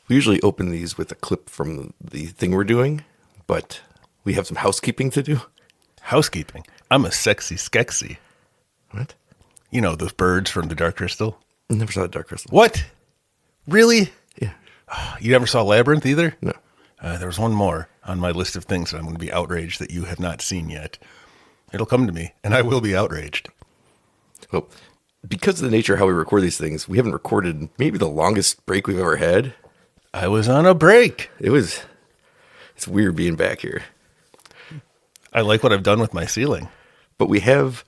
We usually open these with a clip from the thing we're doing, but we have some housekeeping to do. Housekeeping. I'm a sexy skexy. What? You know, those birds from the Dark Crystal? I never saw a Dark Crystal. What? Really? Yeah. You never saw Labyrinth either? No. There was one more on my list of things that I'm going to be outraged that you have not seen yet. It'll come to me, and I will be outraged. Well, because of the nature of how we record these things, we haven't recorded maybe the longest break we've ever had. I was on a break. It's weird being back here. I like what I've done with my ceiling. But we have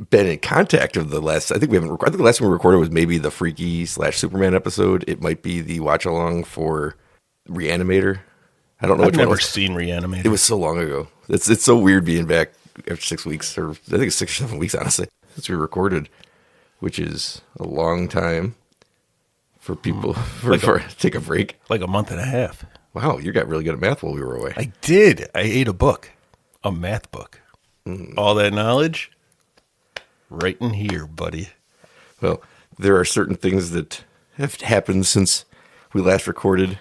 been in contact of the last, I think the last one we recorded was maybe the Freaky/Superman episode. It might be the watch along for Reanimator. I don't know which one. I've never seen Reanimator. It was so long ago. It's so weird being back after 6 weeks, or I think it's 6 or 7 weeks, honestly, since we recorded, which is a long time for people take a break. Like a month and a half. Wow, you got really good at math while we were away. I did. I ate a book, a math book. All that knowledge, right in here, buddy. Well, there are certain things that have happened since we last recorded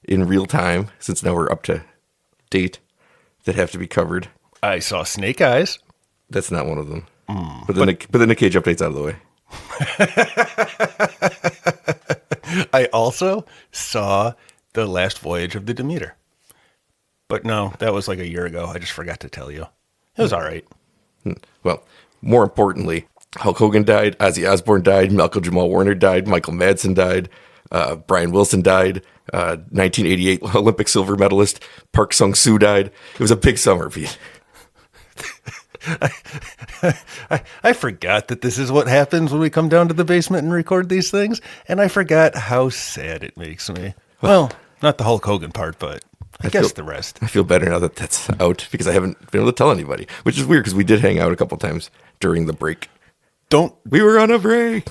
in real time, since now we're up to date, that have to be covered. I saw Snake Eyes. That's not one of them. But then the Cage update's out of the way. I also saw The Last Voyage of the Demeter. But no, that was like a year ago. I just forgot to tell you. It was all right. Well, more importantly, Hulk Hogan died, Ozzy Osbourne died, Malcolm Jamal Warner died, Michael Madsen died, Brian Wilson died, 1988 Olympic silver medalist Park Sung-soo died. It was a big summer, Pete. I forgot that this is what happens when we come down to the basement and record these things, and I forgot how sad it makes me. Well, not the Hulk Hogan part, but I guess the rest. I feel better now that that's out because I haven't been able to tell anybody, which is weird because we did hang out a couple times during the break. We were on a break.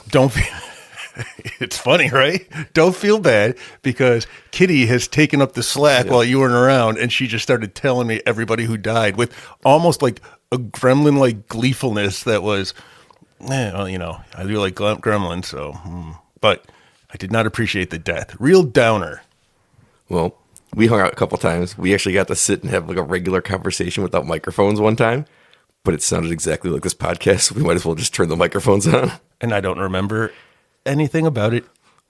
It's funny, right? Don't feel bad because Kitty has taken up the slack while you weren't around, and she just started telling me everybody who died with almost like a gremlin-like gleefulness that was, well, you know, I do like gremlins, so, but I did not appreciate the death. Real downer. Well, we hung out a couple times. We actually got to sit and have like a regular conversation without microphones one time, but it sounded exactly like this podcast. So we might as well just turn the microphones on. And I don't remember anything about it,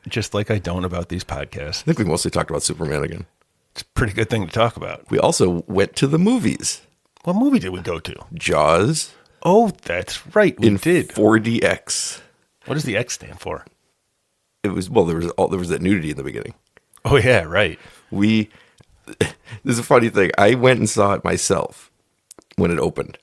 just like I don't about these podcasts. I think we mostly talked about Superman again. It's a pretty good thing to talk about. We also went to the movies. What movie did we go to? Jaws. Oh, that's right. We did. 4DX. What does the X stand for? It was, well, there was that nudity in the beginning. Oh, yeah, right. This is a funny thing. I went and saw it myself when it opened.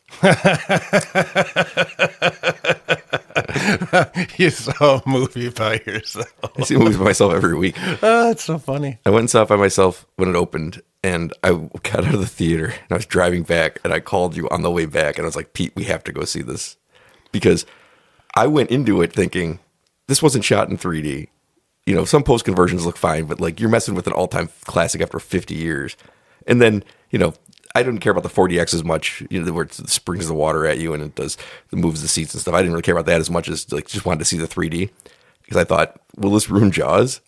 You saw a movie by yourself. I see movies by myself every week. Oh, that's so funny. I went and saw it by myself when it opened, and I got out of the theater, and I was driving back, and I called you on the way back, and I was like, Pete, we have to go see this. Because I went into it thinking, this wasn't shot in 3D. You know, some post-conversions look fine, but like you're messing with an all-time classic after 50 years. And then, you know, I didn't care about the 4DX as much, you know, where it springs the water at you and it moves the seats and stuff. I didn't really care about that as much as like just wanted to see the 3D because I thought, will this ruin Jaws?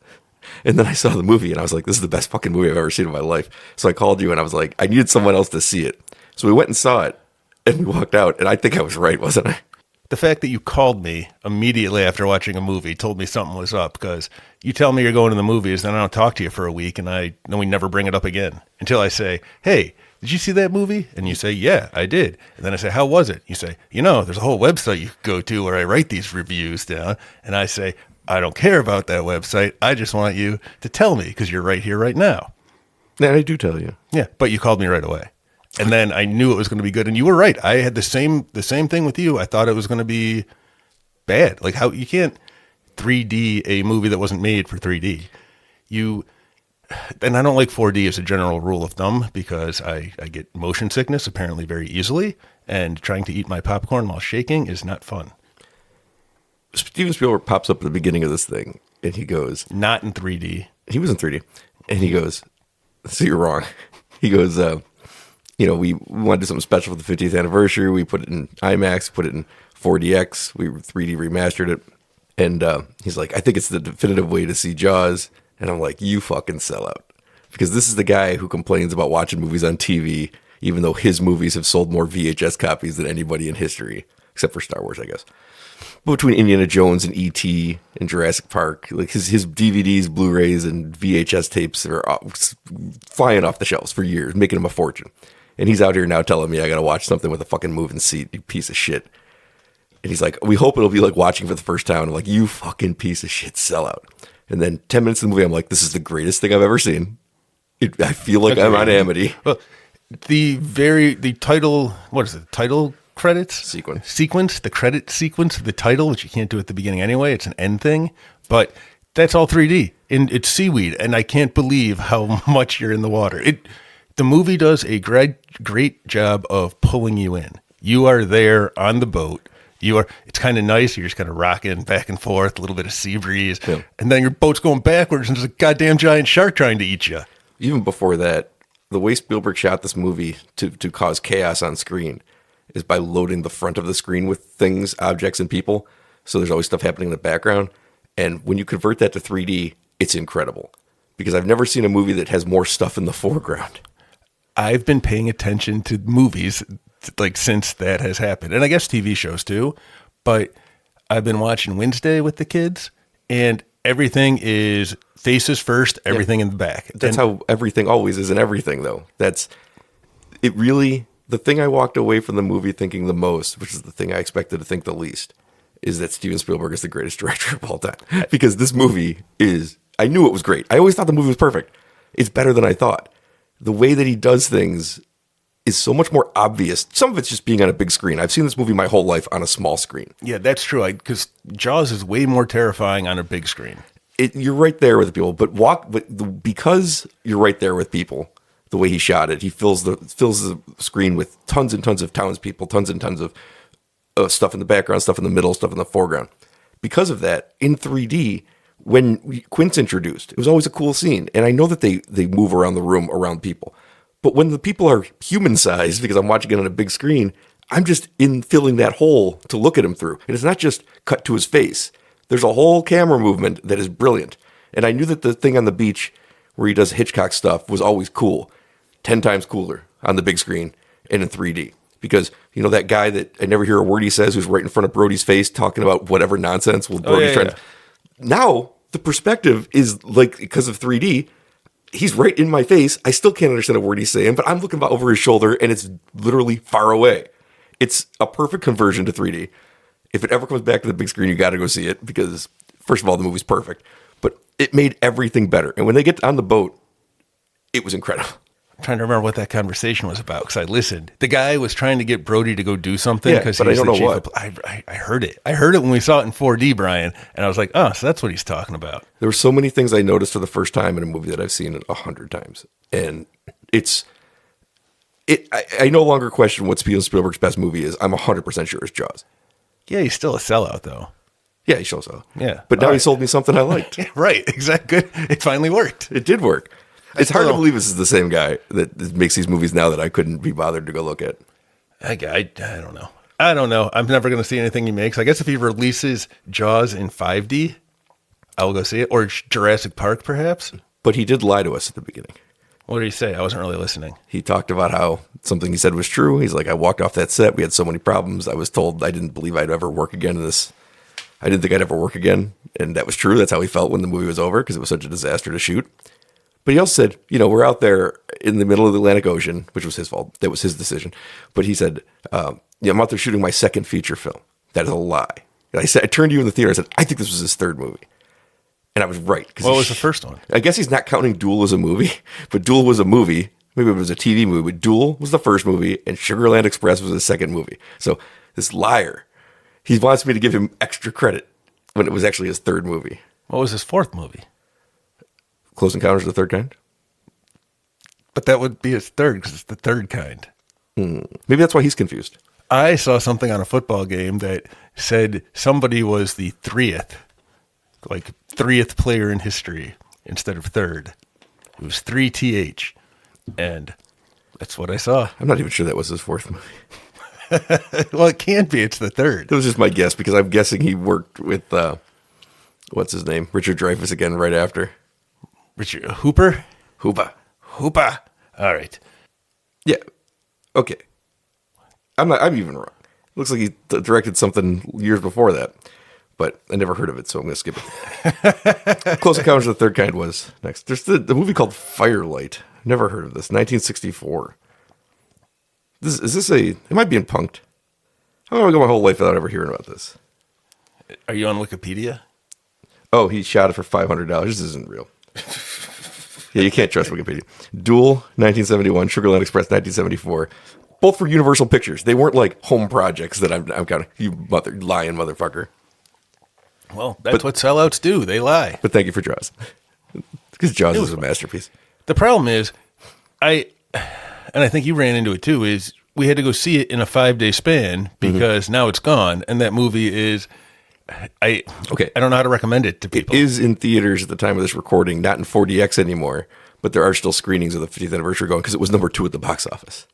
And then I saw the movie and I was like, this is the best fucking movie I've ever seen in my life. So I called you and I was like, I needed someone else to see it. So we went and saw it and we walked out and I think I was right, wasn't I? The fact that you called me immediately after watching a movie told me something was up because you tell me you're going to the movies, then I don't talk to you for a week and then we never bring it up again until I say, hey, did you see that movie? And you say, yeah, I did. And then I say, how was it? You say, you know, there's a whole website you can go to where I write these reviews down. And I say, I don't care about that website. I just want you to tell me because you're right here right now. And I do tell you. Yeah, but you called me right away. And then I knew it was going to be good. And you were right. I had the same thing with you. I thought it was going to be bad. Like how you can't 3D a movie that wasn't made for 3D. And I don't like 4D as a general rule of thumb because I get motion sickness apparently very easily. And trying to eat my popcorn while shaking is not fun. Steven Spielberg pops up at the beginning of this thing and he goes, not in 3D. He was in 3D. And he goes, so you're wrong. He goes, you know, we want to do something special for the 50th anniversary. We put it in IMAX, put it in 4DX. We 3D remastered it. And he's like, I think it's the definitive way to see Jaws. And I'm like, you fucking sellout. Because this is the guy who complains about watching movies on TV, even though his movies have sold more VHS copies than anybody in history, except for Star Wars, I guess. Between Indiana Jones and E.T. and Jurassic Park, like his DVDs, Blu-rays, and VHS tapes are flying off the shelves for years, making him a fortune. And he's out here now telling me I got to watch something with a fucking moving seat, you piece of shit. And he's like, we hope it'll be like watching for the first time. I'm like, you fucking piece of shit sellout. And then 10 minutes in the movie, I'm like, this is the greatest thing I've ever seen. I feel like I'm on Amity. Well, the title, what is it? Title credits? Sequence, the credit sequence, the title, which you can't do at the beginning anyway. It's an end thing, but that's all 3D and it's seaweed. And I can't believe how much you're in the water. The movie does a great job of pulling you in. You are there on the boat. It's kind of nice. You're just kind of rocking back and forth, a little bit of sea breeze. Yeah. And then your boat's going backwards and there's a goddamn giant shark trying to eat you. Even before that, the way Spielberg shot this movie to cause chaos on screen is by loading the front of the screen with things, objects, and people. So there's always stuff happening in the background. And when you convert that to 3D, it's incredible. Because I've never seen a movie that has more stuff in the foreground. I've been paying attention to movies like since that has happened. And I guess TV shows too. But I've been watching Wednesday with the kids, and everything is faces first, everything in the back. That's how everything always is in everything, though. That's it. Really, the thing I walked away from the movie thinking the most, which is the thing I expected to think the least, is that Steven Spielberg is the greatest director of all time. Because this movie is, I knew it was great. I always thought the movie was perfect. It's better than I thought. The way that he does things is so much more obvious. Some of it's just being on a big screen. I've seen this movie my whole life on a small screen. Yeah, that's true. Because Jaws is way more terrifying on a big screen. You're right there with the people, because you're right there with people, the way he shot it, he fills the screen with tons and tons of townspeople, tons and tons of stuff in the background, stuff in the middle, stuff in the foreground. Because of that, in 3D, when Quint's introduced, it was always a cool scene. And I know that they move around the room around people. But when the people are human-sized, because I'm watching it on a big screen, I'm just filling that hole to look at him through. And it's not just cut to his face. There's a whole camera movement that is brilliant. And I knew that the thing on the beach where he does Hitchcock stuff was always cool. 10 times cooler on the big screen and in 3D. Because, that guy that I never hear a word he says who's right in front of Brody's face talking about whatever nonsense. Well, Brody's trying to... Now, the perspective is like, because of 3D, he's right in my face. I still can't understand a word he's saying, but I'm looking over his shoulder and it's literally far away. It's a perfect conversion to 3D. If it ever comes back to the big screen, you got to go see it because, first of all, the movie's perfect, but it made everything better. And when they get on the boat, it was incredible. I'm trying to remember what that conversation was about because I listened. The guy was trying to get Brody to go do something because but I don't know what. I heard it. I heard it when we saw it in 4D, Bryan, and I was like, oh, so that's what he's talking about. There were so many things I noticed for the first time in a movie that I've seen 100 times, and I no longer question what Steven Spielberg's best movie is. I'm 100% sure it's Jaws. Yeah, he's still a sellout, though. Yeah, he shows up. Yeah. But now he sold me something I liked. Right, exactly. It finally worked. It did work. It's hard to believe this is the same guy that makes these movies now that I couldn't be bothered to go look at. I don't know. I don't know. I'm never going to see anything he makes. I guess if he releases Jaws in 5D, I'll go see it. Or Jurassic Park, perhaps. But he did lie to us at the beginning. What did he say? I wasn't really listening. He talked about how something he said was true. He's like, I walked off that set. We had so many problems. I was told I didn't believe I'd ever work again in this. I didn't think I'd ever work again. And that was true. That's how he felt when the movie was over because it was such a disaster to shoot. But he also said, we're out there in the middle of the Atlantic Ocean, which was his fault. That was his decision. But he said, I'm out there shooting my second feature film. That is a lie. And I turned to you in the theater. I said, I think this was his third movie. And I was right. What was the first one? I guess he's not counting Duel as a movie, but Duel was a movie. Maybe it was a TV movie, but Duel was the first movie, and Sugarland Express was the second movie. So this liar, he wants me to give him extra credit when it was actually his third movie. What was his fourth movie? Close Encounters of the Third Kind? But that would be his third because it's the third kind. Maybe that's why he's confused. I saw something on a football game that said somebody was the 30th player in history instead of third. It was 3TH. And that's what I saw. I'm not even sure that was his fourth movie. Well, it can't be. It's the third. It was just my guess because I'm guessing he worked with, what's his name? Richard Dreyfuss again right after. Richard Hooper? Hoopa. Hooper. All right. Yeah. Okay. I'm even wrong. Looks like he directed something years before that, but I never heard of it, so I'm going to skip it. Close Encounters of the Third Kind was next. There's the movie called Firelight. Never heard of this. 1964. It might be in Punked. How do I go my whole life without ever hearing about this? Are you on Wikipedia? Oh, he shot it for $500. This isn't real. Yeah, you can't trust Wikipedia. Duel, 1971. Sugarland Express, 1974. Both for Universal Pictures. They weren't like home projects that I'm kind of, you lying motherfucker. Well, that's what sellouts do. They lie. But thank you for Jaws. Because Jaws is a masterpiece. The problem is, and I think you ran into it too, is we had to go see it in a 5-day span because now it's gone. And that movie is, I don't know how to recommend it to people. It is in theaters at the time of this recording, not in 4DX anymore, but there are still screenings of the 50th anniversary going because it was number 2 at the box office.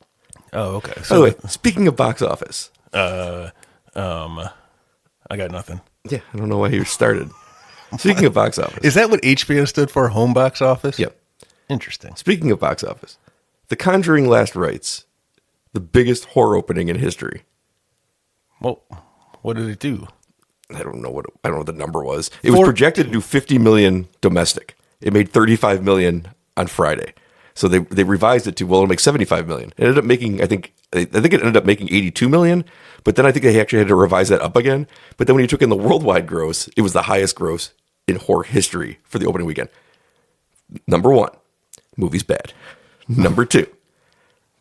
Oh, okay. By the way, speaking of box office. I got nothing. Yeah, I don't know why you started. Speaking of box office. Is that what HBO stood for? Home box office? Yep. Interesting. Speaking of box office, The Conjuring Last Rites, the biggest horror opening in history. Well, what did it do? I don't know what the number was. It was projected to do 50 million domestic. It made 35 million on Friday. So they revised it to, it'll make 75 million. It ended up making, I think it ended up making 82 million, but then I think they actually had to revise that up again. But then when you took in the worldwide gross, it was the highest gross in horror history for the opening weekend. Number 1, movie's bad. Number 2,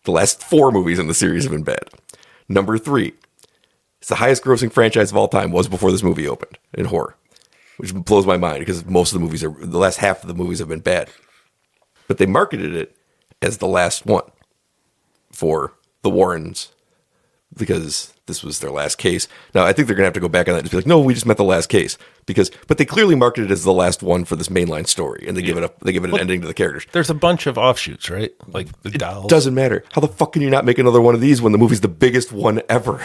the last 4 movies in the series have been bad. Number 3, it's the highest grossing franchise of all time, was before this movie opened in horror, which blows my mind because most of the last half of the movies have been bad. But they marketed it as the last one for the Warrens because this was their last case. Now, I think they're going to have to go back on that and just be like, no, we just meant the last case. But they clearly marketed it as the last one for this mainline story, and they give it an ending to the characters. There's a bunch of offshoots, right? Like the dolls. It doesn't matter. How the fuck can you not make another one of these when the movie's the biggest one ever?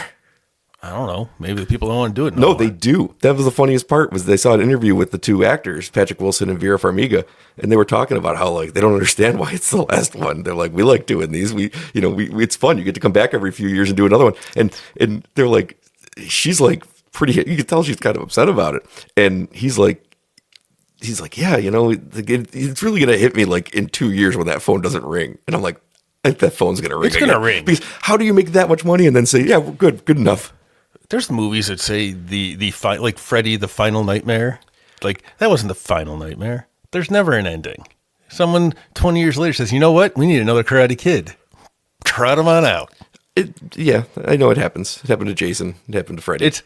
I don't know. Maybe the people don't want to do it. No, they do. That was the funniest part, was they saw an interview with the 2 actors, Patrick Wilson and Vera Farmiga, and they were talking about how like they don't understand why it's the last one. They're like, we like doing these. It's fun. You get to come back every few years and do another one. And they're like, she's like pretty. You can tell she's kind of upset about it. And he's like, yeah, it's really gonna hit me like in 2 years when that phone doesn't ring. And I'm like, I think that phone's gonna ring. It's gonna ring. Because how do you make that much money and then say, yeah, we're good enough? There's movies that say like Freddy, the Final Nightmare. Like, that wasn't the final nightmare. There's never an ending. Someone 20 years later says, you know what? We need another Karate Kid. Trot him on out. Yeah, I know it happens. It happened to Jason. It happened to Freddy. It's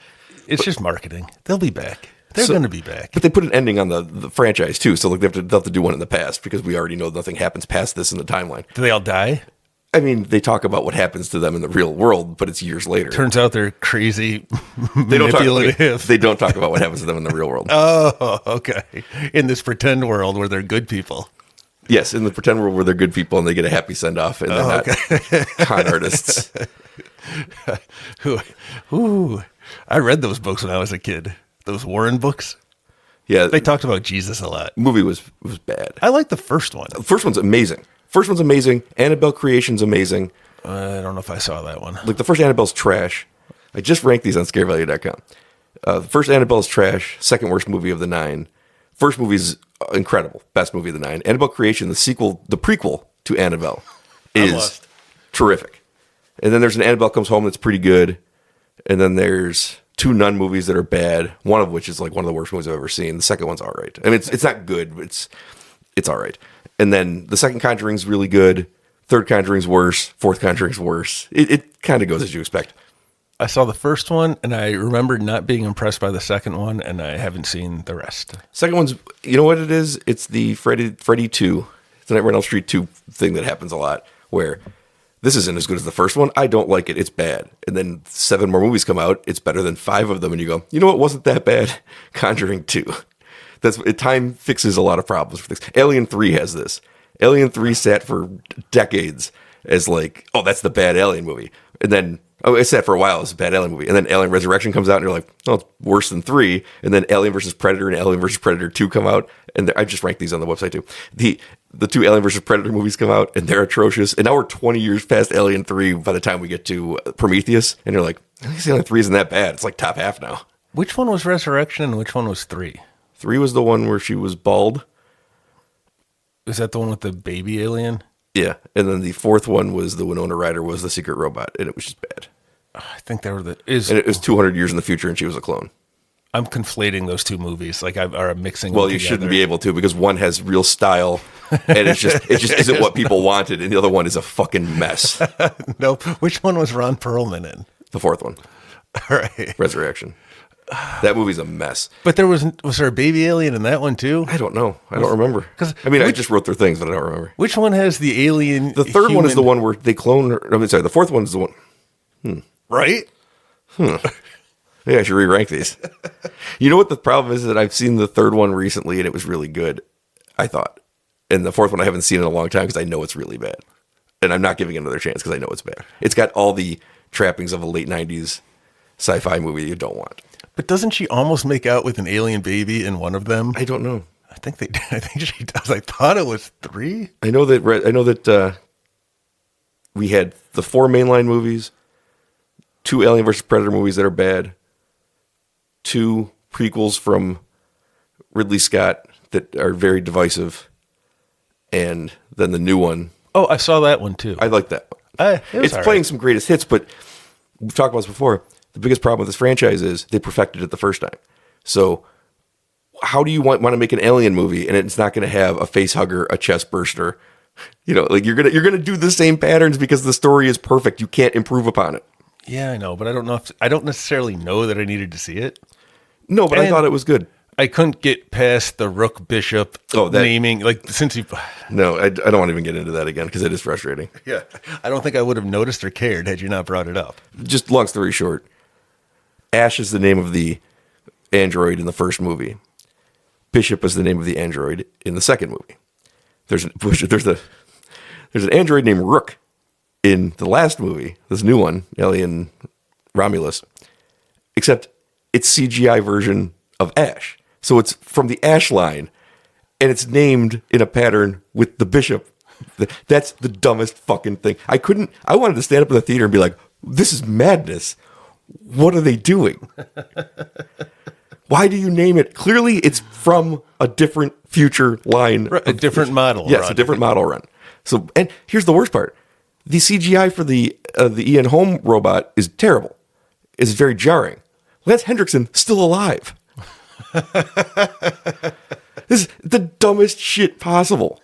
just marketing. They'll be back. They're going to be back. But they put an ending on the franchise, too. So like they'll have to do one in the past because we already know nothing happens past this in the timeline. Do they all die? I mean, they talk about what happens to them in the real world, but it's years later. Turns out they're crazy, they manipulative. They don't talk about what happens to them in the real world. Oh, okay. In this pretend world where they're good people. Yes, in the pretend world where they're good people and they get a happy send-off and they're not con artists. Ooh, I read those books when I was a kid. Those Warren books. Yeah. They talked about Jesus a lot. The movie was bad. I like the first one. The first one's amazing. Annabelle Creation's amazing. I don't know if I saw that one. Like, the first Annabelle's trash. I just ranked these on scarevalue.com. The first Annabelle's trash, second worst movie of the 9. First movie's incredible, best movie of the 9. Annabelle Creation, the prequel to Annabelle, is terrific. And then there's an Annabelle Comes Home that's pretty good. And then there's 2 Nun movies that are bad, one of which is like one of the worst movies I've ever seen. The second one's all right. I mean, it's not good, but it's all right. And then the second Conjuring's really good. Third Conjuring's worse. Fourth Conjuring's worse. It kind of goes as you expect. I saw the first one, and I remember not being impressed by the second one, and I haven't seen the rest. Second one's, you know what it is? It's the Freddy 2. It's a Nightmare on Elm Street 2 thing that happens a lot, where this isn't as good as the first one. I don't like it. It's bad. And then 7 more movies come out. It's better than 5 of them. And you go, you know what wasn't that bad? Conjuring 2. Time fixes a lot of problems for things. Alien 3 has this. Alien 3 sat for decades as like, oh, that's the bad Alien movie. And then Oh, it's that for a while. It was a bad Alien movie. And then Alien Resurrection comes out, and you're like, oh, it's worse than 3. And then Alien vs. Predator and Alien vs. Predator 2 come out. And I just ranked these on the website, too. The 2 Alien vs. Predator movies come out, and they're atrocious. And now we're 20 years past Alien 3 by the time we get to Prometheus. And you're like, I guess Alien 3 isn't that bad. It's like top half now. Which one was Resurrection and which one was 3? 3 was the one where she was bald. Is that the one with the baby alien? Yeah. And then the 4th one was the Winona Ryder was the secret robot, and it was just bad. I think they were and it was 200 years in the future, and she was a clone. I'm conflating those two movies. Like I'm mixing. Well, them you together. shouldn't be able to, because one has real style, and it just isn't what people wanted, and the other one is a fucking mess. Nope. Which one was Ron Perlman in? The 4th one, All right. Resurrection. That movie's a mess. But was there a baby alien in that one too? I don't know. I don't remember. I just wrote their things, but I don't remember. Which one has the alien? The 3rd one is the one where they clone her. I'm sorry. The 4th one is the one. Right? Yeah, I should re-rank these. You know what the problem is? That I've seen the 3rd one recently, and it was really good, I thought. And the 4th one I haven't seen in a long time because I know it's really bad. And I'm not giving it another chance because I know it's bad. It's got all the trappings of a late 90s sci-fi movie you don't want. But doesn't she almost make out with an alien baby in one of them? I don't know. I think she does. I thought it was 3. I know that we had the 4 mainline movies, 2 Alien vs. Predator movies that are bad, 2 prequels from Ridley Scott that are very divisive, and then the new one. Oh, I saw that one too. I like that one. It's playing some greatest hits, but we've talked about this before. The biggest problem with this franchise is they perfected it the first time. So how do you want to make an Alien movie and it's not going to have a face hugger, a chest burster? You know, like you're gonna do the same patterns because the story is perfect. You can't improve upon it. Yeah, I know, but I don't necessarily know that I needed to see it. No, but I thought it was good. I couldn't get past the Rook Bishop naming. Like since you, no, I don't want to even get into that again because it is frustrating. Yeah, I don't think I would have noticed or cared had you not brought it up. Just long story short, Ash is the name of the android in the first movie. Bishop is the name of the android in the second movie. There's an android named Rook in the last movie, this new one, Alien Romulus, except it's CGI version of Ash. So it's from the Ash line, and it's named in a pattern with the Bishop. That's the dumbest fucking thing. I wanted to stand up in the theater and be like, this is madness. What are they doing? Why do you name it? Clearly, it's from a different future line. A different model Yes, run. a different model run. So, and here's the worst part. The CGI for the Ian Holm robot is terrible. It's very jarring. Lance Hendrickson still alive. This is the dumbest shit possible.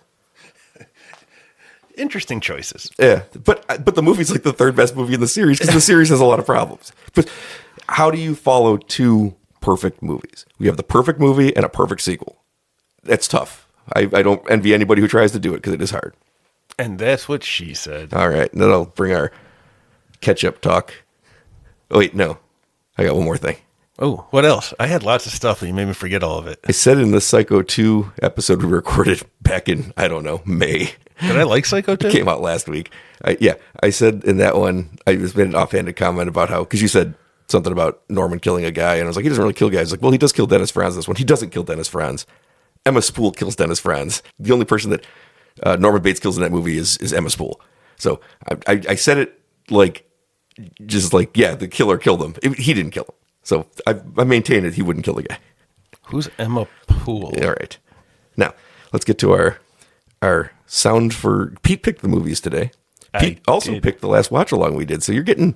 Interesting choices. Yeah, but the movie's like the 3rd best movie in the series because the series has a lot of problems. But how do you follow 2 perfect movies? We have the perfect movie and a perfect sequel. That's tough. I don't envy anybody who tries to do it because it is hard. And that's what she said. All right, then I'll bring our catch-up talk. Oh, wait, no. I got one more thing. Oh, what else? I had lots of stuff and you made me forget all of it. I said in the Psycho 2 episode we recorded back in, I don't know, May. Did I like Psycho 2? It came out last week. I said in that one, I just made an offhanded comment about how, because you said something about Norman killing a guy, and I was like, he doesn't really kill guys. Like, well, he does kill Dennis Franz in this one. He doesn't kill Dennis Franz. Emma Spool kills Dennis Franz. The only person that Norman Bates kills in that movie is Emma Spool. So I said it like, just like, yeah, the killer killed him. He didn't kill him. So I maintain that he wouldn't kill the guy. Who's Emma Poole? All right. Now, let's get to our sound for... Pete picked the movies today. Pete also picked the last watch-along we did, so you're getting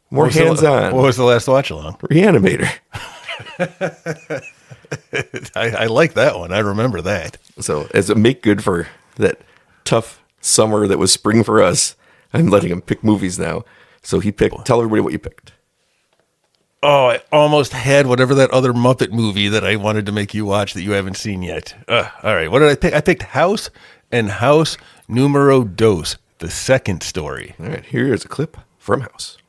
more hands-on. What was the last watch-along? Reanimator. I like that one. I remember that. So as a make good for that tough summer that was spring for us, I'm letting him pick movies now. So he picked... Tell everybody what you picked. Oh, I almost had whatever that other Muppet movie that I wanted to make you watch that you haven't seen yet. All right, what did I pick? I picked House and House Numero Dos, the second story. All right, here is a clip from House.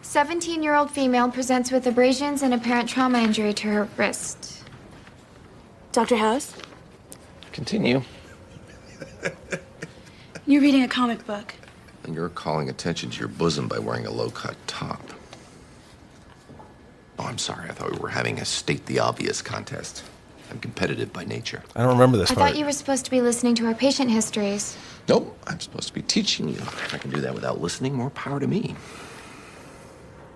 17-year-old female presents with abrasions and apparent trauma injury to her wrist. Dr. House? Continue. You're reading a comic book. And you're calling attention to your bosom by wearing a low-cut top. Oh, I'm sorry. I thought we were having a state the obvious contest. I'm competitive by nature. I don't remember this I part. thought you were supposed to be listening to our patient histories. Nope, I'm supposed to be teaching you. If I can do that without listening, more power to me.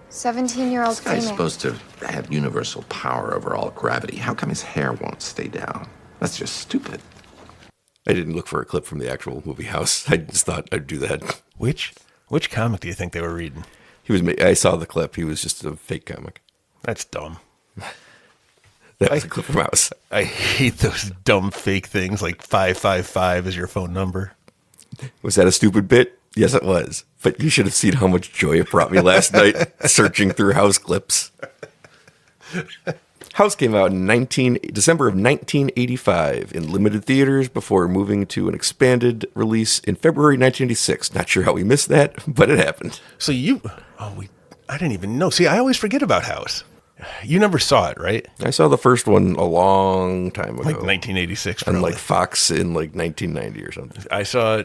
17-year-old This guy's female. supposed to have universal power over all gravity. How come his hair won't stay down? That's just stupid. I didn't look for a clip from the actual movie House. I just thought I'd do that. Which comic do you think they were reading? I saw the clip. He was just a fake comic. That's dumb. That was a clip from House. I hate those dumb fake things like 555 is your phone number. Was that a stupid bit? Yes, it was. But you should have seen how much joy it brought me last night searching through House clips. House came out in December of 1985 in limited theaters before moving to an expanded release in February 1986. Not sure how we missed that, but it happened. So I didn't even know. See, I always forget about House. You never saw it, right? I saw the first one a long time ago. Like 1986, on probably. like Fox in like 1990 or something. I saw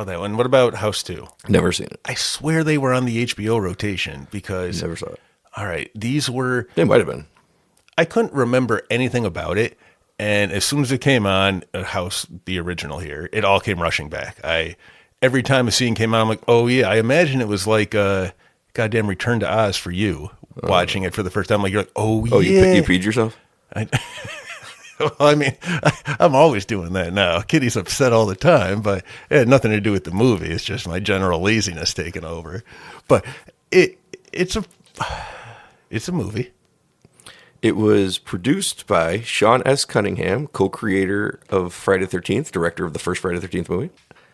that one. What about House 2? Never seen it. I swear they were on the HBO rotation because... Never saw it. All right, these were... They might have been. I couldn't remember anything about it, and as soon as it came on, House, the original here, it all came rushing back. Every time a scene came on, I'm like, oh yeah, I imagine it was like a goddamn Return to Oz for you, watching it for the first time. Like, you're like, oh yeah. You peed yourself? Well, I mean, I'm always doing that now. Kitty's upset all the time, but it had nothing to do with the movie. It's just my general laziness taking over. But it's a movie. It was produced by Sean S. Cunningham, co-creator of Friday the 13th, director of the first Friday the 13th movie.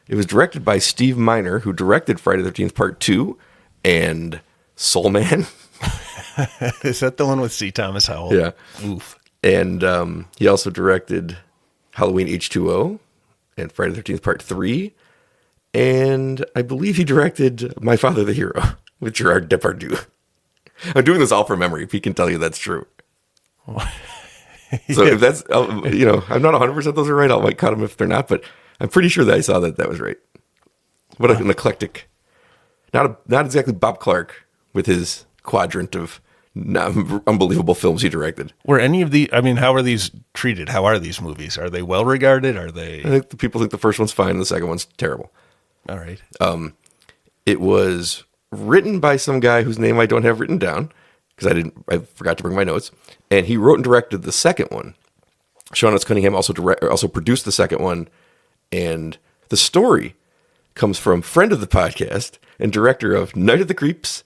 It was directed by Steve Miner, who directed Friday the 13th Part 2 and Soul Man. Is that the one with C. Thomas Howell? Yeah. Oof. And he also directed Halloween H2O and Friday the 13th Part 3. And I believe he directed My Father the Hero with Gerard Depardieu. I'm doing this all from memory. If he can tell you that's true. So if that's, I'm not 100% those are right. I might cut them if they're not, but I'm pretty sure that I saw that was right. What an eclectic, not exactly Bob Clark with his quadrant of unbelievable films he directed. Were any of how are these treated? How are these movies? Are they well regarded? Are they? I think the people think the first one's fine and the second one's terrible. All right. It was written by some guy whose name I don't have written down because I forgot to bring my notes. And he wrote and directed the second one. Sean S. Cunningham also produced the second one. And the story comes from friend of the podcast and director of Night of the Creeps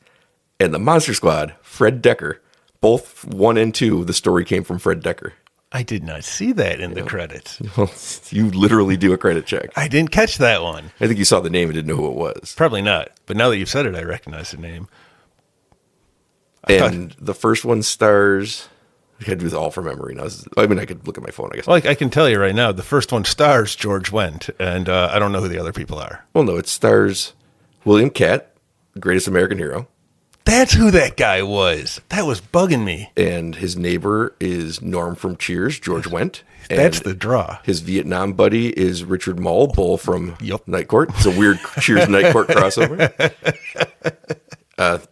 and The Monster Squad, Fred Decker. Both 1 and 2, the story came from Fred Decker. I did not see that in the credits. Well, you literally do a credit check. I didn't catch that one. I think you saw the name and didn't know who it was. Probably not. But now that you've said it, I recognize the name. The first one stars... I could do this all from memory now. I could look at my phone, I guess. Well, I can tell you right now, the first one stars George Wendt, and I don't know who the other people are. Well, no, it stars William Catt, Greatest American Hero. That's who that guy was. That was bugging me. And his neighbor is Norm from Cheers, George Wendt. That's the draw. His Vietnam buddy is Richard Bull from Yep. Night Court. It's a weird Cheers Night Court crossover.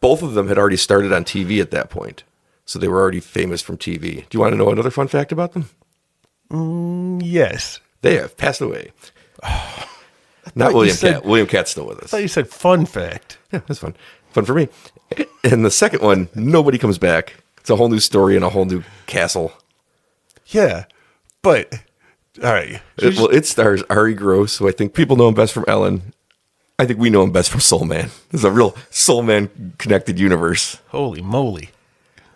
Both of them had already started on TV at that point. So they were already famous from TV. Do you want to know another fun fact about them? Yes. They have passed away. Not William Catt. William Catt's still with us. I thought you said fun fact. Yeah, that's fun. Fun for me. And the second one, nobody comes back. It's a whole new story and a whole new castle. Yeah, but all right. It stars Ari Gross, who I think people know him best from Ellen. I think we know him best from Soul Man. There's a real Soul Man connected universe. Holy moly.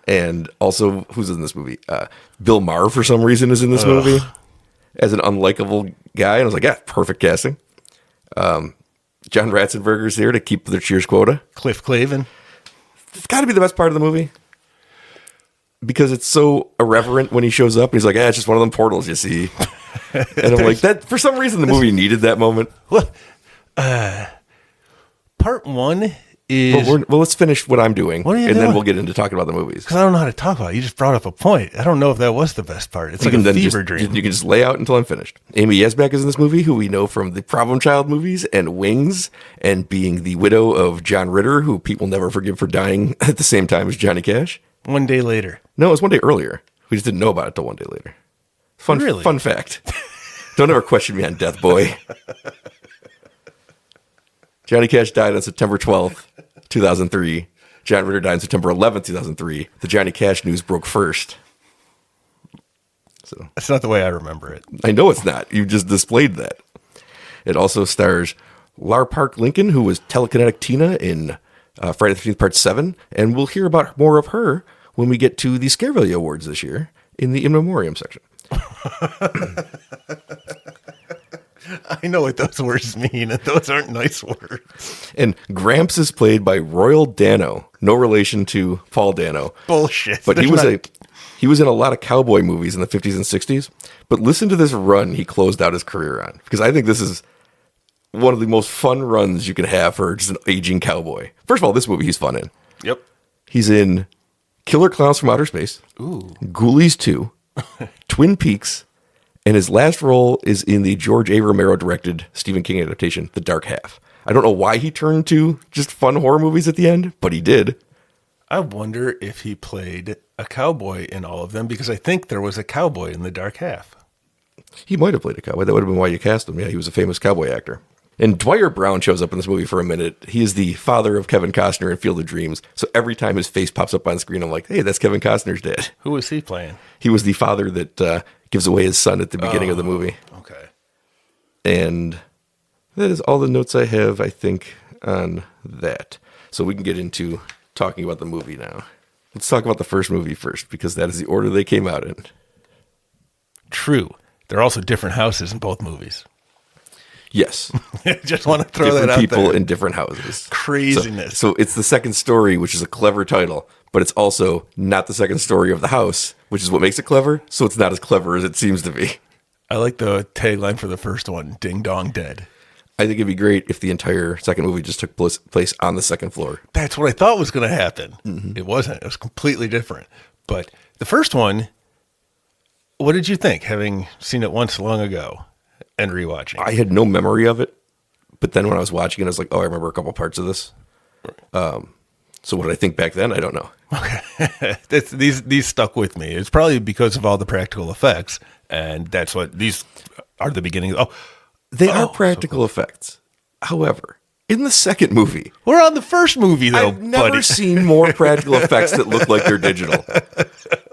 And also, who's in this movie? Bill Maher, for some reason, is in this movie as an unlikable guy. And I was like, yeah, perfect casting. John Ratzenberger's here to keep their Cheers quota. Cliff Clavin. It's got to be the best part of the movie. Because it's so irreverent when he shows up. And he's like, it's just one of them portals you see. And I'm like, that for some reason, the movie needed that moment. Well, part 1 is... Well, let's finish what I'm doing, What are you and then doing? we'll get into talking about the movies. Because I don't know how to talk about it. You just brought up a point. I don't know if that was the best part. It's like a fever dream. You can just lay out until I'm finished. Amy Yasbeck is in this movie, who we know from the Problem Child movies and Wings, and being the widow of John Ritter, who people never forgive for dying at the same time as Johnny Cash. One day later. No, it was one day earlier. We just didn't know about it till one day later. Really? Fun fact. Don't ever question me on death, boy. Johnny Cash died on September 12th, 2003. John Ritter died on September 11th, 2003. The Johnny Cash news broke first. So That's not the way I remember it. I know it's not. You just displayed that. It also stars Lar Park Lincoln, who was telekinetic Tina in Friday the 13th, Part 7. And we'll hear about more of her when we get to the Scarevalue Awards this year in the In Memoriam section. I know what those words mean, and those aren't nice words. And Gramps is played by Royal Dano, no relation to Paul Dano. Bullshit. But he was in a lot of cowboy movies in the 50s and 60s. But listen to this run he closed out his career on, because I think this is one of the most fun runs you can have for just an aging cowboy. First of all, this movie he's fun in. Yep. He's in Killer Clowns from Outer Space, Ghoulies 2, Twin Peaks, and his last role is in the George A. Romero directed Stephen King adaptation, The Dark Half. I don't know why he turned to just fun horror movies at the end, but he did. I wonder if he played a cowboy in all of them, because I think there was a cowboy in The Dark Half. He might have played a cowboy. That would have been why you cast him. Yeah, he was a famous cowboy actor. And Dwyer Brown shows up in this movie for a minute. He is the father of Kevin Costner in Field of Dreams. So every time his face pops up on screen, I'm like, hey, that's Kevin Costner's dad. Who was he playing? He was the father that gives away his son at the beginning of the movie. Okay. And that is all the notes I have, I think, on that. So we can get into talking about the movie now. Let's talk about the first movie first, because that is the order they came out in. True. There are also different houses in both movies. Yes. Just want to throw Different that out people there. in different houses. Craziness. So it's the second story, which is a clever title, but it's also not the second story of the house, which is what makes it clever. So it's not as clever as it seems to be. I like the tagline for the first one, Ding Dong Dead. I think it'd be great if the entire second movie just took place on the second floor. That's what I thought was going to happen. Mm-hmm. It wasn't. It was completely different. But the first one, what did you think, having seen it once long ago and rewatching? I had no memory of it, but then when I was watching it, I was like, oh, I remember a couple parts of this. So what did I think back then? I don't know. Okay. These stuck with me. It's probably because of all the practical effects, and that's what these are the beginning. They are practical effects. However, in the second movie, We're on the first movie, though, I've never buddy. seen more practical effects that look like they're digital.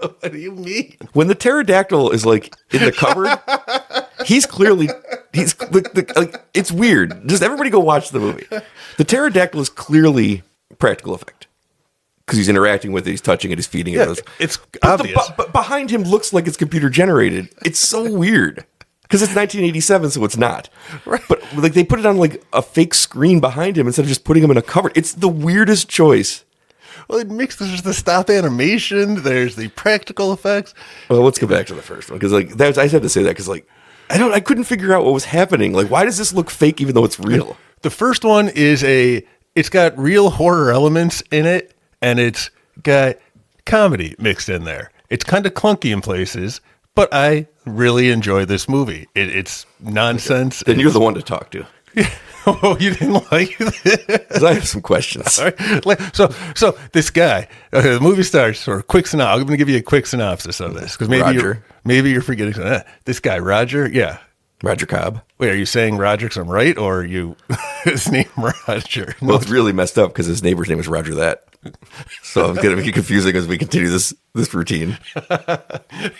What do you mean? When the pterodactyl is like in the cupboard, he's like, it's weird. Just everybody go watch the movie. The pterodactyl is clearly practical effect because he's interacting with it, he's touching it, he's feeding Yeah, it. it's But obvious. but behind him looks like it's computer generated. It's so weird because it's 1987, so it's not. Right. But like they put it on like a fake screen behind him instead of just putting him in a cupboard. It's the weirdest choice. Well, it there's the stop animation, there's the practical effects. Well, let's go back to the first one because like I had to say that because like I couldn't figure out what was happening. Like, why does this look fake even though it's real? The first one is it's got real horror elements in it, and it's got comedy mixed in there. It's kind of clunky in places, but I really enjoy this movie. It's nonsense. Then you're the one to talk to. Oh, you didn't like it? Because I have some questions. All right. So this guy, the movie starts, or quick synopsis. I'm going to give you a quick synopsis of this because maybe you're forgetting something. This guy, Roger. Yeah. Roger Cobb. Wait, are you saying Roger because I'm right, or are you his name Roger? Well, it's really messed up because his neighbor's name is Roger that. So I'm going to make it confusing as we continue this routine.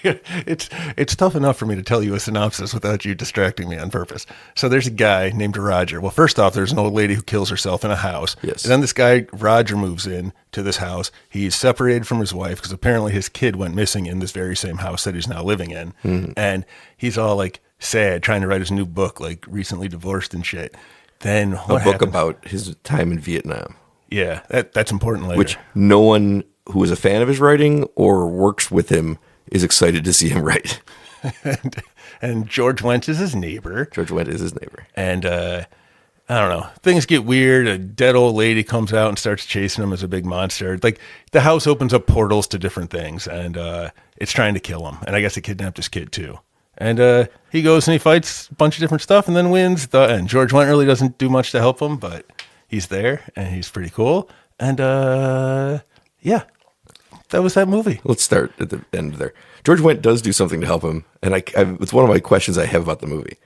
It's tough enough for me to tell you a synopsis without you distracting me on purpose. So there's a guy named Roger. Well, first off, there's an old lady who kills herself in a house. Yes. And then this guy, Roger, moves in to this house. He's separated from his wife because apparently his kid went missing in this very same house that he's now living in. Mm-hmm. And he's all like sad, trying to write his new book, like recently divorced and shit. Then what A book happened? about his time in Vietnam. Yeah, that's important later. Which no one who is a fan of his writing or works with him is excited to see him write. and George Wendt is his neighbor. George Wendt is his neighbor. And I don't know. Things get weird. A dead old lady comes out and starts chasing him as a big monster. Like the house opens up portals to different things, and it's trying to kill him. And I guess it kidnapped his kid too. And he goes and he fights a bunch of different stuff, and then wins. And George Wendt really doesn't do much to help him, but he's there and he's pretty cool. And yeah, that was that movie. Let's start at the end there. George Wendt does do something to help him, and it's one of my questions I have about the movie.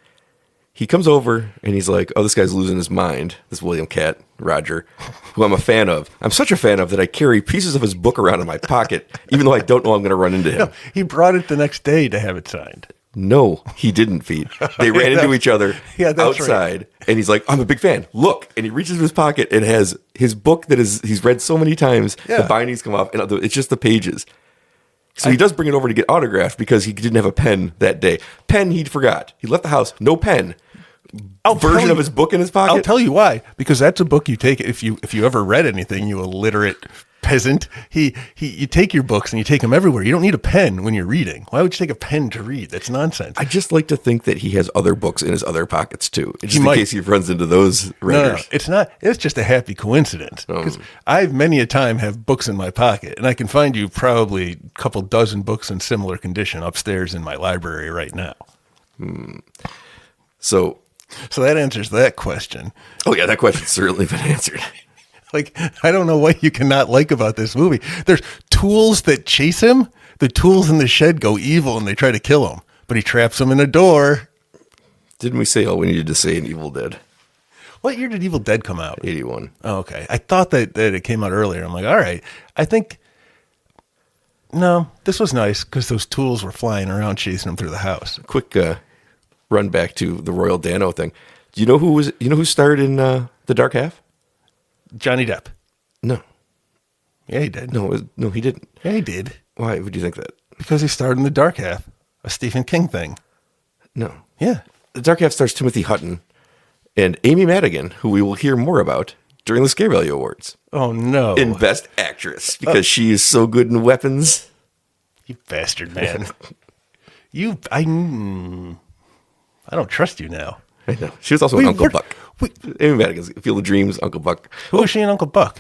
He comes over and he's like, oh, this guy's losing his mind. This William Cat, Roger, who I'm a fan of. I'm such a fan of that I carry pieces of his book around in my pocket, even though I don't know I'm going to run into him. No, he brought it the next day to have it signed. No, he didn't, Pete. They ran into each other outside, right. And he's like, I'm a big fan. Look. And he reaches into his pocket and has his book that he's read so many times. Yeah. The bindings come off, and it's just the pages. So he does bring it over to get autographed because he didn't have a pen that day. Pen he forgot. He left the house, no pen. Version of his book in his pocket. I'll tell you why. Because that's a book you take if you ever read anything, you illiterate peasant. You take your books and you take them everywhere. You don't need a pen when you're reading. Why would you take a pen to read? That's nonsense. I just like to think that he has other books in his other pockets too, just in case he runs into those writers. No, it's not. It's just a happy coincidence. Because I've many a time have books in my pocket, and I can find you probably a couple dozen books in similar condition upstairs in my library right now. So that answers that question. Oh yeah, that question's certainly been answered. Like, I don't know what you cannot like about this movie. There's tools that chase him. The tools in the shed go evil and they try to kill him, but he traps them in a door. Didn't we say all we needed to say in Evil Dead? What year did Evil Dead come out? 81. Oh, okay. I thought that it came out earlier. I'm like, all right. I think, no, this was nice because those tools were flying around chasing him through the house. Quick run back to the Royal Dano thing. Do you know who starred in The Dark Half? Johnny Depp. No. Yeah, he did. No, he didn't. Yeah, he did. Why would you think that? Because he starred in The Dark Half, a Stephen King thing. No. Yeah. The Dark Half stars Timothy Hutton and Amy Madigan, who we will hear more about during the Scare Value Awards. Oh, no. In Best Actress, because she is so good in weapons. You bastard, man. I don't trust you now. I know. She was also in Uncle Buck. Amy Madigan's Field of Dreams, Uncle Buck. Who was she in Uncle Buck?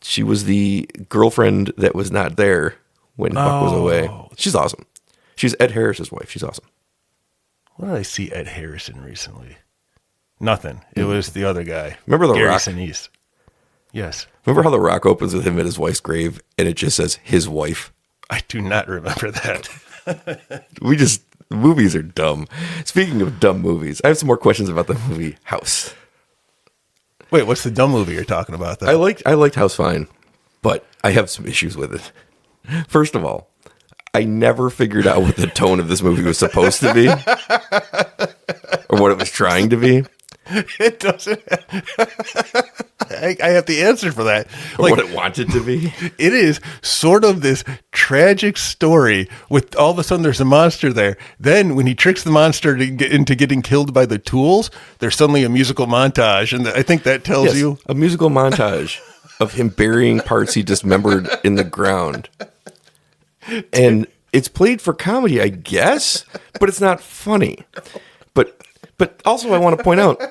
She was the girlfriend that was not there when Buck was away. She's awesome. She's Ed Harris's wife. She's awesome. What did I see Ed Harris in recently? Nothing. It was the other guy. Remember The Gary Rock? Sinise. Yes. Remember how The Rock opens with him at his wife's grave and it just says his wife? I do not remember that. Movies are dumb. Speaking of dumb movies, I have some more questions about the movie House. Wait, what's the dumb movie you're talking about, though? I liked House fine, but I have some issues with it. First of all, I never figured out what the tone of this movie was supposed to be or what it was trying to be. It doesn't. I have the answer for that. Or what it wanted to be. It is sort of this tragic story with all of a sudden there's a monster there. Then when he tricks the monster to get into getting killed by the tools, there's suddenly a musical montage. And I think that tells you. A musical montage of him burying parts he dismembered in the ground. And it's played for comedy, I guess, but it's not funny. But also I want to point out,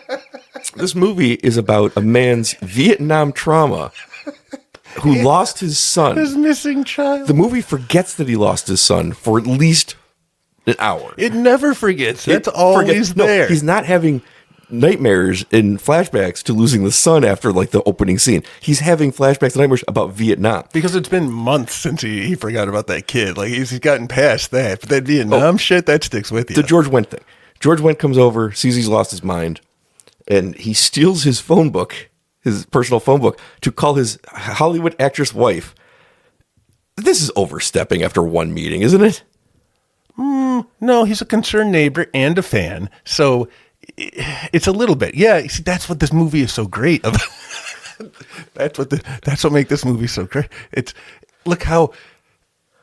this movie is about a man's Vietnam trauma who lost his son. His missing child. The movie forgets that he lost his son for at least an hour. It never forgets. That's always there. No, he's not having nightmares and flashbacks to losing the son after like the opening scene. He's having flashbacks and nightmares about Vietnam. Because it's been months since he forgot about that kid. Like he's gotten past that. But that Vietnam shit, that sticks with you. The George Wendt thing. George Wendt comes over, sees he's lost his mind, and he steals his phone book, his personal phone book, to call his Hollywood actress wife. This is overstepping after one meeting, isn't it? No, he's a concerned neighbor and a fan, so it's a little bit. Yeah, see, that's what this movie is so great about. That's what makes this movie so great. Look how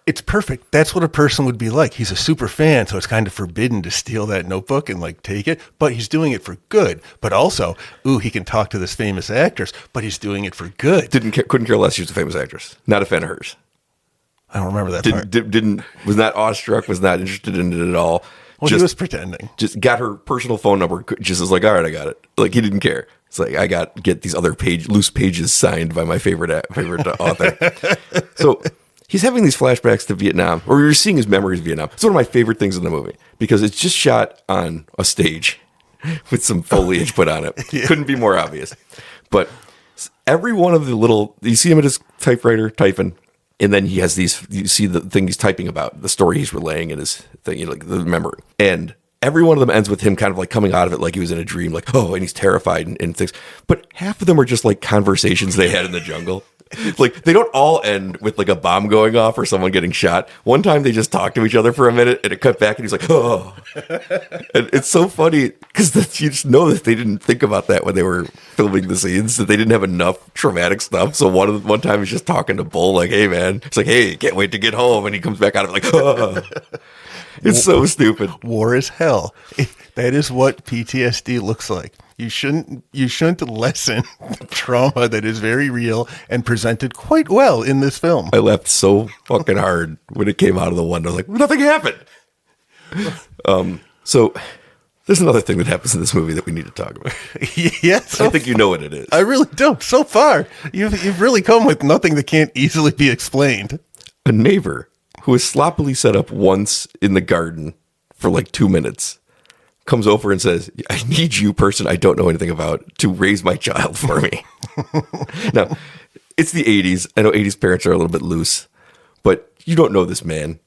it's perfect. That's what a person would be like. He's a super fan, so it's kind of forbidden to steal that notebook and like take it, but he's doing it for good. But also, he can talk to this famous actress, but he's doing it for good. Couldn't care less. She was a famous actress. Not a fan of hers. I don't remember that part. Was not awestruck, was not interested in it at all. Well, he was pretending. Just got her personal phone number. Just was like, all right, I got it. Like he didn't care. It's like I get these other loose pages signed by my favorite author. So he's having these flashbacks to Vietnam, or you're seeing his memories of Vietnam. It's one of my favorite things in the movie because it's just shot on a stage with some foliage put on it. Yeah. Couldn't be more obvious. But every one of you see him at his typewriter typing, and then he has these, you see the thing he's typing about, the story he's relaying in his thing, like the memory. And every one of them ends with him kind of like coming out of it like he was in a dream, like, oh, and he's terrified and things. But half of them are just like conversations they had in the jungle. Like, they don't all end with like a bomb going off or someone getting shot. One time they just talk to each other for a minute and it cut back and he's like, oh. And it's so funny because you just know that they didn't think about that when they were filming the scenes, that they didn't have enough traumatic stuff. So one time he's just talking to Bull like, hey, man. It's like, hey, can't wait to get home. And he comes back out of it like, oh. It's so stupid. War is hell. That is what PTSD looks like. You shouldn't lessen trauma that is very real and presented quite well in this film. I laughed so fucking hard when it came out of the window. I was like, nothing happened. So there's another thing that happens in this movie that we need to talk about. Yes, I think you know what it is. I really don't. So far, you've really come with nothing that can't easily be explained. A neighbor who is sloppily set up once in the garden for like 2 minutes comes over and says, I need you, person I don't know anything about, to raise my child for me. Now, it's the 80s. I know 80s parents are a little bit loose, but you don't know this man.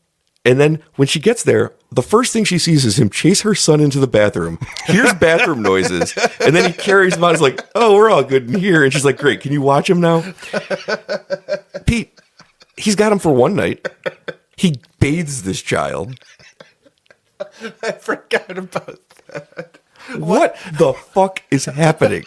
And then when she gets there, the first thing she sees is him chase her son into the bathroom, hears bathroom noises, and then he carries him out. He's like, oh, we're all good in here. And she's like, great, can you watch him now? Pete, he's got him for one night. He bathes this child. I forgot about that. What the fuck is happening?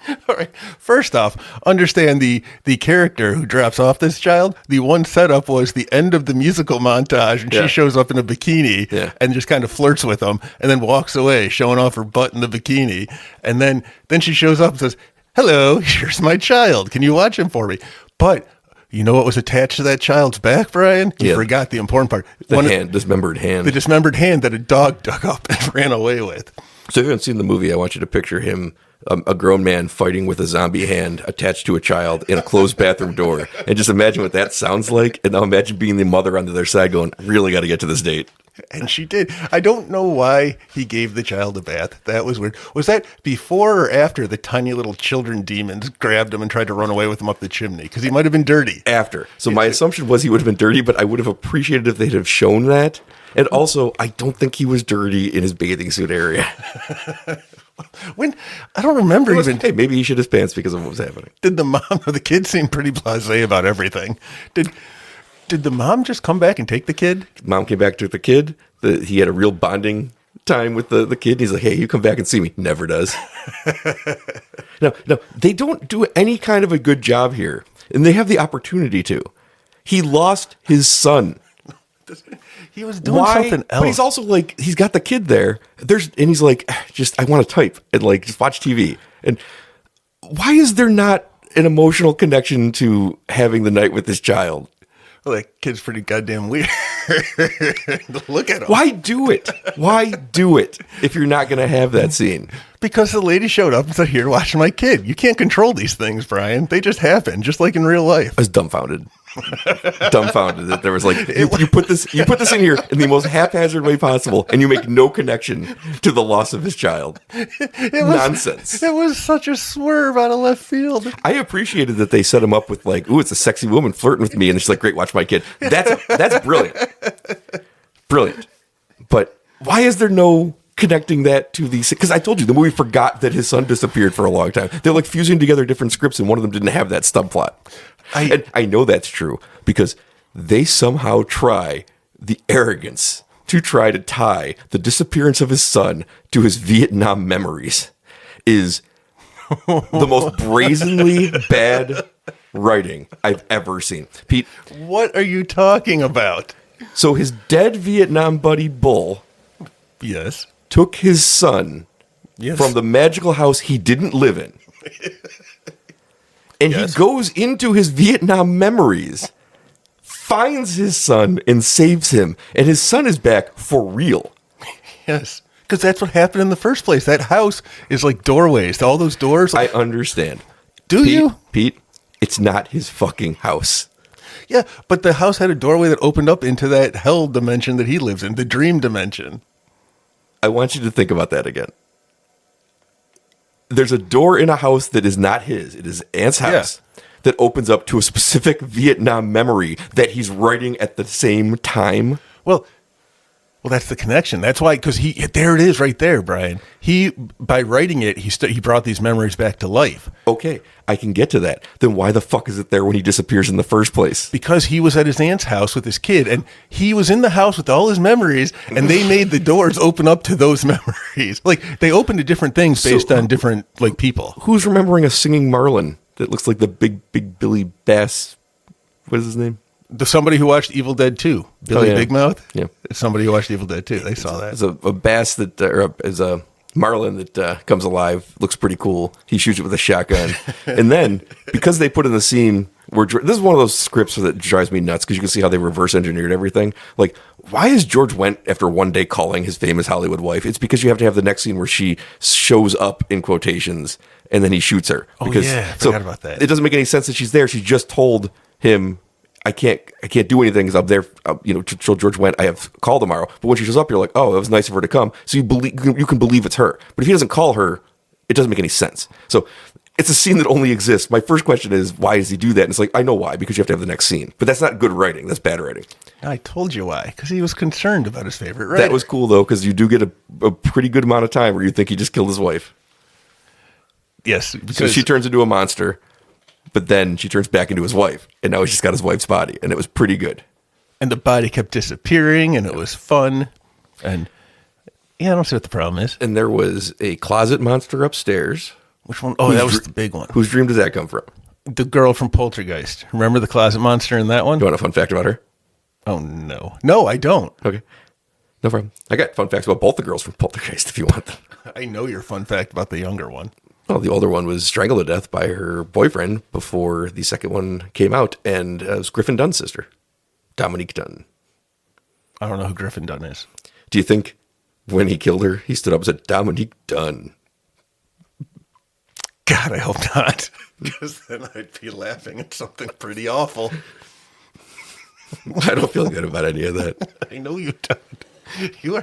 All right. First off, understand the character who drops off this child. The one setup was the end of the musical montage, and she shows up in a bikini and just kind of flirts with him, and then walks away, showing off her butt in the bikini. And then she shows up and says, "Hello, here's my child. Can you watch him for me?" But you know what was attached to that child's back, Brian? You forgot the important part. Dismembered hand. The dismembered hand that a dog dug up and ran away with. So if you haven't seen the movie, I want you to picture him, a grown man fighting with a zombie hand attached to a child in a closed bathroom door. And just imagine what that sounds like. And now imagine being the mother on the other side going, really got to get to this date. And she did. I don't know why he gave the child a bath. That was weird. Was that before or after the tiny little children demons grabbed him and tried to run away with him up the chimney? Because he might have been dirty. After. So my assumption was he would have been dirty, but I would have appreciated if they'd have shown that. And also, I don't think he was dirty in his bathing suit area. When I don't remember even. Hey, maybe he shit his pants because of what was happening. Did the mom or the kid seem pretty blasé about everything? Did the mom just come back and take the kid? Mom came back, took the kid. He had a real bonding time with the kid. He's like, hey, you come back and see me. Never does. No, they don't do any kind of a good job here. And they have the opportunity to. He lost his son. He was doing something else. But he's also like, he's got the kid there. And he's like, I want to type and like just watch TV. And why is there not an emotional connection to having the night with this child? Well, that kid's pretty goddamn weird. Look at him. Why do it? Why do it if you're not going to have that scene? Because the lady showed up and said, here, watch my kid. You can't control these things, Brian. They just happen, just like in real life. I was dumbfounded. Dumbfounded that there was like, you put this in here in the most haphazard way possible, and you make no connection to the loss of his child. Nonsense. It was such a swerve out of left field. I appreciated that they set him up with like, ooh, it's a sexy woman flirting with me, and she's like, great, watch my kid. That's brilliant. Brilliant. But why is there no connecting that to the, because I told you the movie forgot that his son disappeared for a long time. They're like fusing together different scripts, and one of them didn't have that subplot. And I know that's true because they somehow try the arrogance to try to tie the disappearance of his son to his Vietnam memories is the most brazenly bad writing I've ever seen. Pete, what are you talking about? So his dead Vietnam buddy Bull, yes, took his son from the magical house he didn't live in. And he goes into his Vietnam memories, finds his son, and saves him. And his son is back for real. Yes. Because that's what happened in the first place. That house is like doorways. All those doors. I understand. Do you? Pete, it's not his fucking house. Yeah, but the house had a doorway that opened up into that hell dimension that he lives in, the dream dimension. I want you to think about that again. There's a door in a house that is not his. It is Aunt's house that opens up to a specific Vietnam memory that he's writing at the same time. Well, that's the connection. That's why, because there it is right there, Brian. By writing it, he brought these memories back to life. Okay, I can get to that. Then why the fuck is it there when he disappears in the first place? Because he was at his aunt's house with his kid, and he was in the house with all his memories, and they made the doors open up to those memories. Like, they opened to different things based on different, like, people. Who's remembering a singing Marlin that looks like the big Billy Bass? What is his name? Somebody who watched Evil Dead 2. Billy Big Mouth? Yeah. Somebody who watched Evil Dead 2. They saw that. It's a bass that, or is a marlin that comes alive. Looks pretty cool. He shoots it with a shotgun. And then, because they put in the scene where, this is one of those scripts that drives me nuts because you can see how they reverse engineered everything. Like, why is George Wendt, after one day calling his famous Hollywood wife? It's because you have to have the next scene where she shows up in quotations and then he shoots her. Because, I forgot about that. It doesn't make any sense that she's there. She just told him, I can't do anything because I'm there, to tell George Wendt I have call tomorrow. But when she shows up, you're like, oh, it was nice of her to come. So you can believe it's her. But if he doesn't call her, it doesn't make any sense. So it's a scene that only exists. My first question is, why does he do that? And it's like, I know why, because you have to have the next scene. But that's not good writing. That's bad writing. I told you why. Because he was concerned about his favorite writer. That was cool, though, because you do get a pretty good amount of time where you think he just killed his wife. Yes. So she turns into a monster. But then she turns back into his wife, and now he's just got his wife's body, and it was pretty good. And the body kept disappearing, and it was fun. And I don't see what the problem is. And there was a closet monster upstairs. Which one? Oh, that was the big one. Whose dream does that come from? The girl from Poltergeist. Remember the closet monster in that one? You want a fun fact about her? Oh, no. No, I don't. Okay. No problem. I got fun facts about both the girls from Poltergeist if you want them. I know your fun fact about the younger one. Well, the older one was strangled to death by her boyfriend before the second one came out, and it was Griffin Dunn's sister, Dominique Dunn. I don't know who Griffin Dunn is. Do you think when he killed her, he stood up and said, Dominique Dunn? God, I hope not. Because then I'd be laughing at something pretty awful. I don't feel good about any of that. I know you don't. You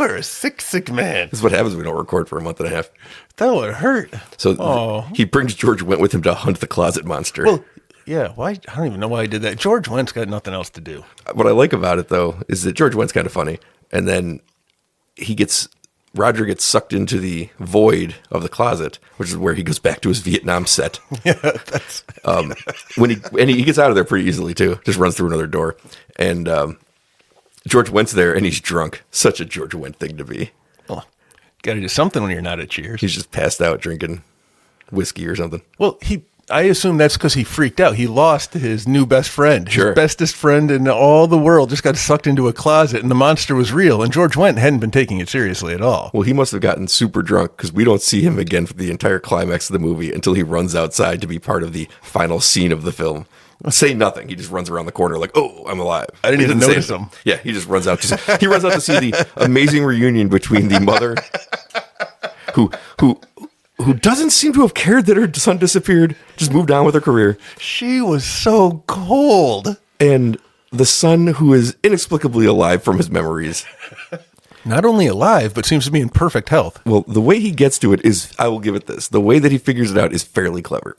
are a sick man. This is what happens when we don't record for a month and a half. That would hurt. So he brings George Wendt with him to hunt the closet monster. Well, yeah. Why? I don't even know why he did that. George Wendt's got nothing else to do. What I like about it, though, is that George Wendt's kind of funny. And then Roger gets sucked into the void of the closet, which is where he goes back to his Vietnam set. Yeah, that's... When he gets out of there pretty easily, too. Just runs through another door. And George Wendt's there, and he's drunk. Such a George Wendt thing to be. Well, got to do something when you're not at Cheers. He's just passed out drinking whiskey or something. Well, I assume that's because he freaked out. He lost his new best friend. Sure. His bestest friend in all the world just got sucked into a closet, and the monster was real. And George Wendt hadn't been taking it seriously at all. Well, he must have gotten super drunk because we don't see him again for the entire climax of the movie until he runs outside to be part of the final scene of the film. Say nothing. He just runs around the corner like, oh, I'm alive. I didn't even notice him. Yeah, he just runs out. He runs out to see the amazing reunion between the mother who doesn't seem to have cared that her son disappeared, just moved on with her career. She was so cold. And the son who is inexplicably alive from his memories. Not only alive, but seems to be in perfect health. Well, the way he gets to it is, I will give it this, the way that he figures it out is fairly clever.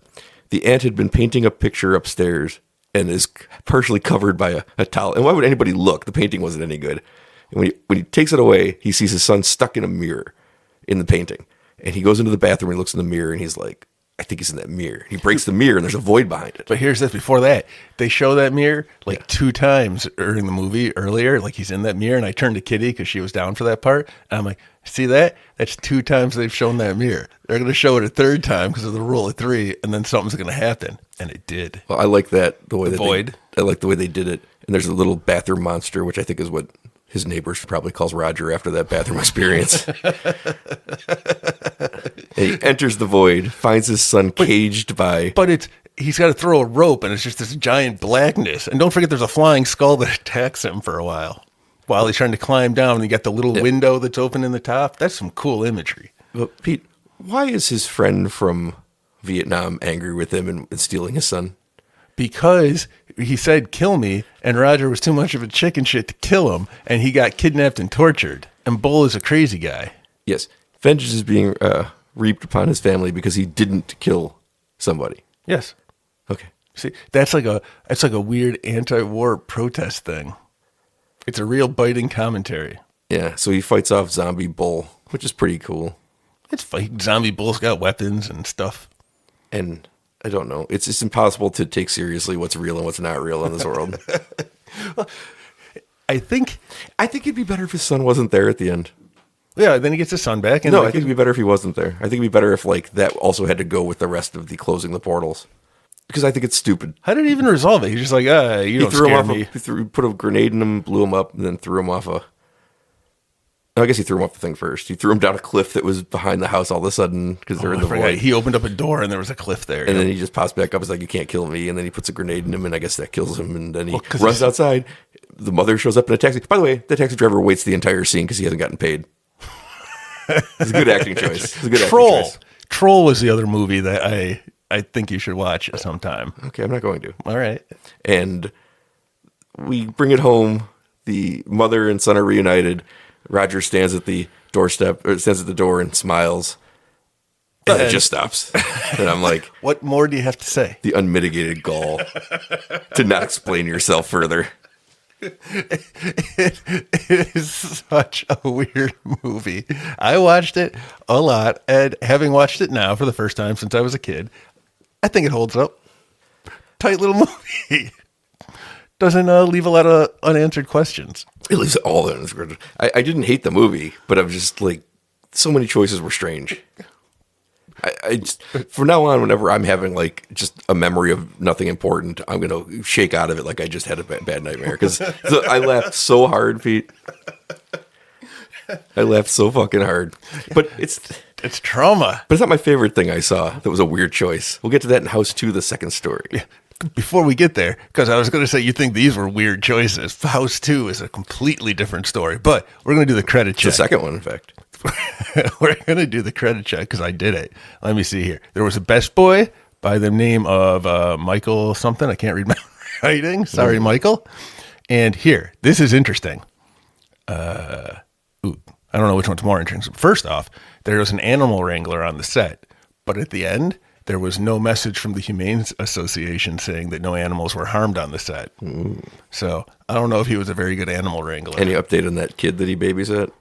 The aunt had been painting a picture upstairs and is partially covered by a towel. And why would anybody look? The painting wasn't any good. And when he takes it away, he sees his son stuck in a mirror in the painting. And he goes into the bathroom and he looks in the mirror and he's like, I think he's in that mirror. He breaks the mirror and there's a void behind it. But here's this. Before that, they show that mirror like 2 times during the movie earlier. Like he's in that mirror, and I turned to Kitty because she was down for that part. And I'm like, see that? That's 2 times they've shown that mirror. They're going to show it a 3rd time because of the rule of 3, and then something's going to happen. And it did. Well, I like that, the way that void. I like the way they did it. And there's a little bathroom monster, which I think is what his neighbors probably calls Roger after that bathroom experience. He enters the void, finds his son caged by... But he's got to throw a rope, and it's just this giant blackness. And don't forget there's a flying skull that attacks him for a while. while he's trying to climb down, and you got the little window that's open in the top. That's some cool imagery. But Pete, why is his friend from Vietnam angry with him and stealing his son? Because he said, kill me, and Roger was too much of a chicken shit to kill him, and he got kidnapped and tortured. And Bull is a crazy guy. Yes. Vengeance is being reaped upon his family because he didn't kill somebody. Yes. Okay. See, that's like a weird anti-war protest thing. It's a real biting commentary. Yeah, so he fights off Zombie Bull, which is pretty cool. It's fine. Zombie Bull's got weapons and stuff. And I don't know. It's just impossible to take seriously what's real and what's not real in this world. I think it'd be better if his son wasn't there at the end. Yeah, then he gets his son back. And no, I think it'd be better if he wasn't there. I think it'd be better if like that also had to go with the rest of the closing the portals. Because I think it's stupid. How did he even resolve it? He's just like, you don't scare me. He put a grenade in him, blew him up, and then threw him off a... No, I guess he threw him off the thing first. He threw him down a cliff that was behind the house all of a sudden because they're in the void. He opened up a door and there was a cliff there. And then he just pops back up. He's like, you can't kill me. And then he puts a grenade in him, and I guess that kills him. And then he runs outside. The mother shows up in a taxi. By the way, the taxi driver waits the entire scene because he hasn't gotten paid. It's a good acting choice. It's a good acting choice. Troll was the other movie that I think you should watch at some time. Okay, I'm not going to. All right. And we bring it home. The mother and son are reunited. Roger stands at the door and smiles. And it just stops. And I'm like, what more do you have to say? The unmitigated gall to not explain yourself further. It is such a weird movie. I watched it a lot, and having watched it now for the first time since I was a kid, I think it holds up. Tight little movie. Doesn't leave a lot of unanswered questions. It leaves it all unanswered. I didn't hate the movie, but I'm just like, so many choices were strange. I just, from now on, whenever I'm having like just a memory of nothing important, I'm going to shake out of it like I just had a bad nightmare. Because I laughed so hard, Pete. I laughed so fucking hard. But it's trauma. But it's not my favorite thing I saw that was a weird choice. We'll get to that in House 2, the second story. Yeah. Before we get there, because I was going to say you think these were weird choices. House 2 is a completely different story. But we're going to do the credit check. The second one, in fact. We're going to do the credit check because I did it. Let me see here. There was a best boy by the name of Michael something. I can't read my writing. Sorry, Michael. And here, this is interesting. I don't know which one's more interesting. First off, there was an animal wrangler on the set. But at the end, there was no message from the Humane Association saying that no animals were harmed on the set. So I don't know if he was a very good animal wrangler. Any update on that kid that he babysat?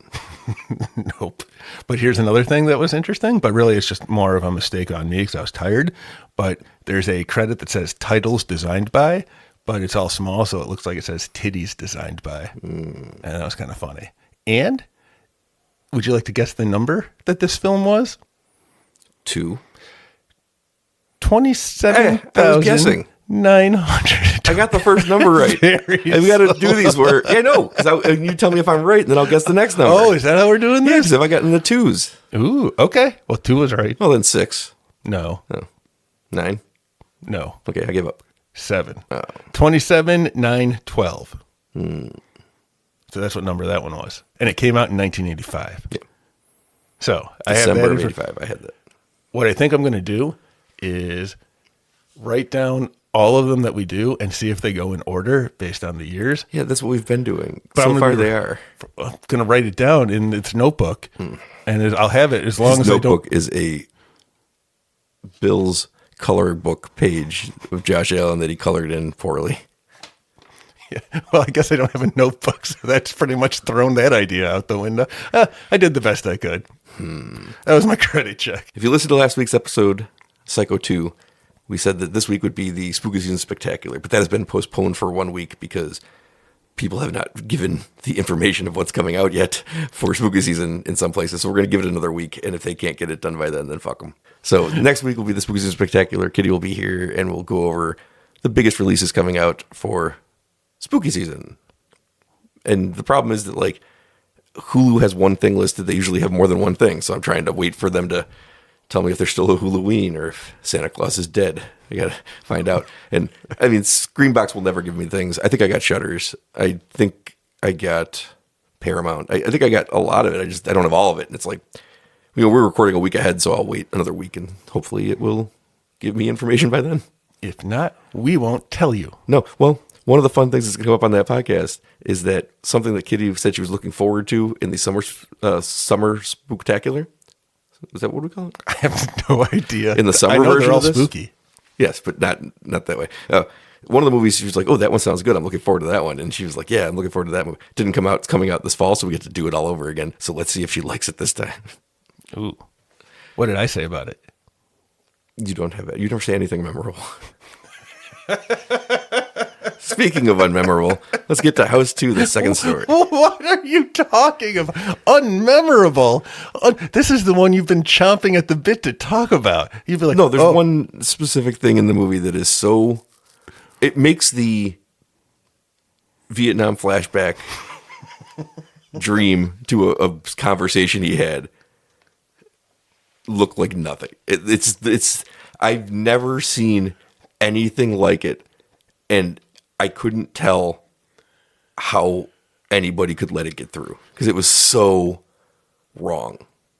Nope. But here's another thing that was interesting, but really it's just more of a mistake on me because I was tired. But there's a credit that says titles designed by, but it's all small, so it looks like it says titties designed by. And that was kind of funny. And would you like to guess the number that this film was? 2. 27,900. I got the first number right. And we got to do these where, because you tell me if I'm right, and then I'll guess the next number. Oh, is that how we're doing this? Yeah, because if I got in the 2s. Ooh, okay. Well, 2 was right. Well, then 6. No. 9. No. Okay, I give up. 7. Oh. 27,912. So that's what number that one was. And it came out in 1985. Yeah. So December of 85. I had that. What I think I'm going to do is write down all of them that we do and see if they go in order based on the years. Yeah, that's what we've been doing. But so far they are. I'm going to write it down in its notebook, and I'll have it as long as I don't. Notebook is a Bill's color book page of Josh Allen that he colored in poorly. Yeah. Well, I guess I don't have a notebook, so that's pretty much thrown that idea out the window. I did the best I could. That was my credit check. If you listened to last week's episode, Psycho 2, we said that this week would be the Spooky Season Spectacular, but that has been postponed for 1 week because people have not given the information of what's coming out yet for Spooky Season in some places. So we're going to give it another week, and if they can't get it done by then fuck them. So next week will be the Spooky Season Spectacular. Kitty will be here, and we'll go over the biggest releases coming out for Spooky Season. And the problem is that, like, Hulu has one thing listed. They usually have more than one thing, so I'm trying to wait for them to tell me if there's still a Halloween or if Santa Claus is dead. I gotta find out. And I mean, Screenbox will never give me things. I think I got Shutters. I think I got Paramount. I think I got a lot of it. I don't have all of it. And it's like, we're recording a week ahead, so I'll wait another week and hopefully it will give me information by then. If not, we won't tell you. No. Well, one of the fun things that's going to come up on that podcast is that something that Kitty said she was looking forward to in the summer spooktacular. Is that what we call it? I have no idea. In the summer I know version they're all of this? spooky. Yes, but not that way. One of the movies, she was like, "Oh, that one sounds good. I'm looking forward to that one." And she was like, "Yeah, I'm looking forward to that movie." Didn't come out. It's coming out this fall, so we get to do it all over again. So let's see if she likes it this time. Ooh. What did I say about it? You don't have it. You never say anything memorable. Speaking of unmemorable, let's get to House 2, the second story. What are you talking about? Unmemorable? This is the one you've been chomping at the bit to talk about. You'd be like, No, there's one specific thing in the movie that is so... It makes the Vietnam flashback dream to a conversation he had look like nothing. It's I've never seen anything like it, and I couldn't tell how anybody could let it get through because it was so wrong.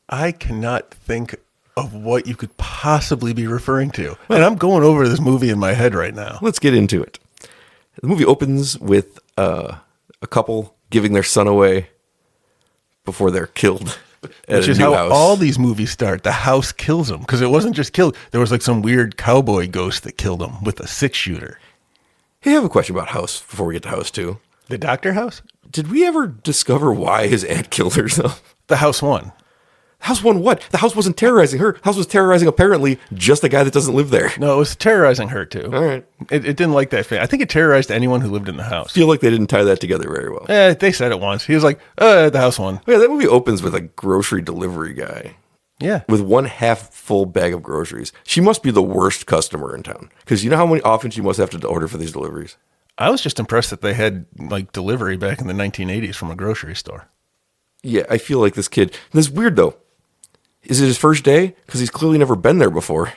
I cannot think of what you could possibly be referring to. And I'm going over this movie in my head right now. Let's get into it. The movie opens with a couple giving their son away before they're killed at Which a is new how house. all these movies start. The house kills them because it wasn't just killed. There was like some weird cowboy ghost that killed him with a 6-shooter. Hey, I have a question about House before we get to House 2. The doctor house? Did we ever discover why his aunt killed herself? The house one. House one what? The house wasn't terrorizing her. House was terrorizing, apparently, just the guy that doesn't live there. No, it was terrorizing her too. All right. It didn't like that family. I think it terrorized anyone who lived in the house. Feel like they didn't tie that together very well. They said it once. He was like, the house one. Yeah, that movie opens with a grocery delivery guy Yeah. with one half full bag of groceries. She must be the worst customer in town because you know how often she must have to order for these deliveries? I was just impressed that they had like delivery back in the 1980s from a grocery store. Yeah, I feel like this kid. This is weird though. Is it his first day? Because he's clearly never been there before.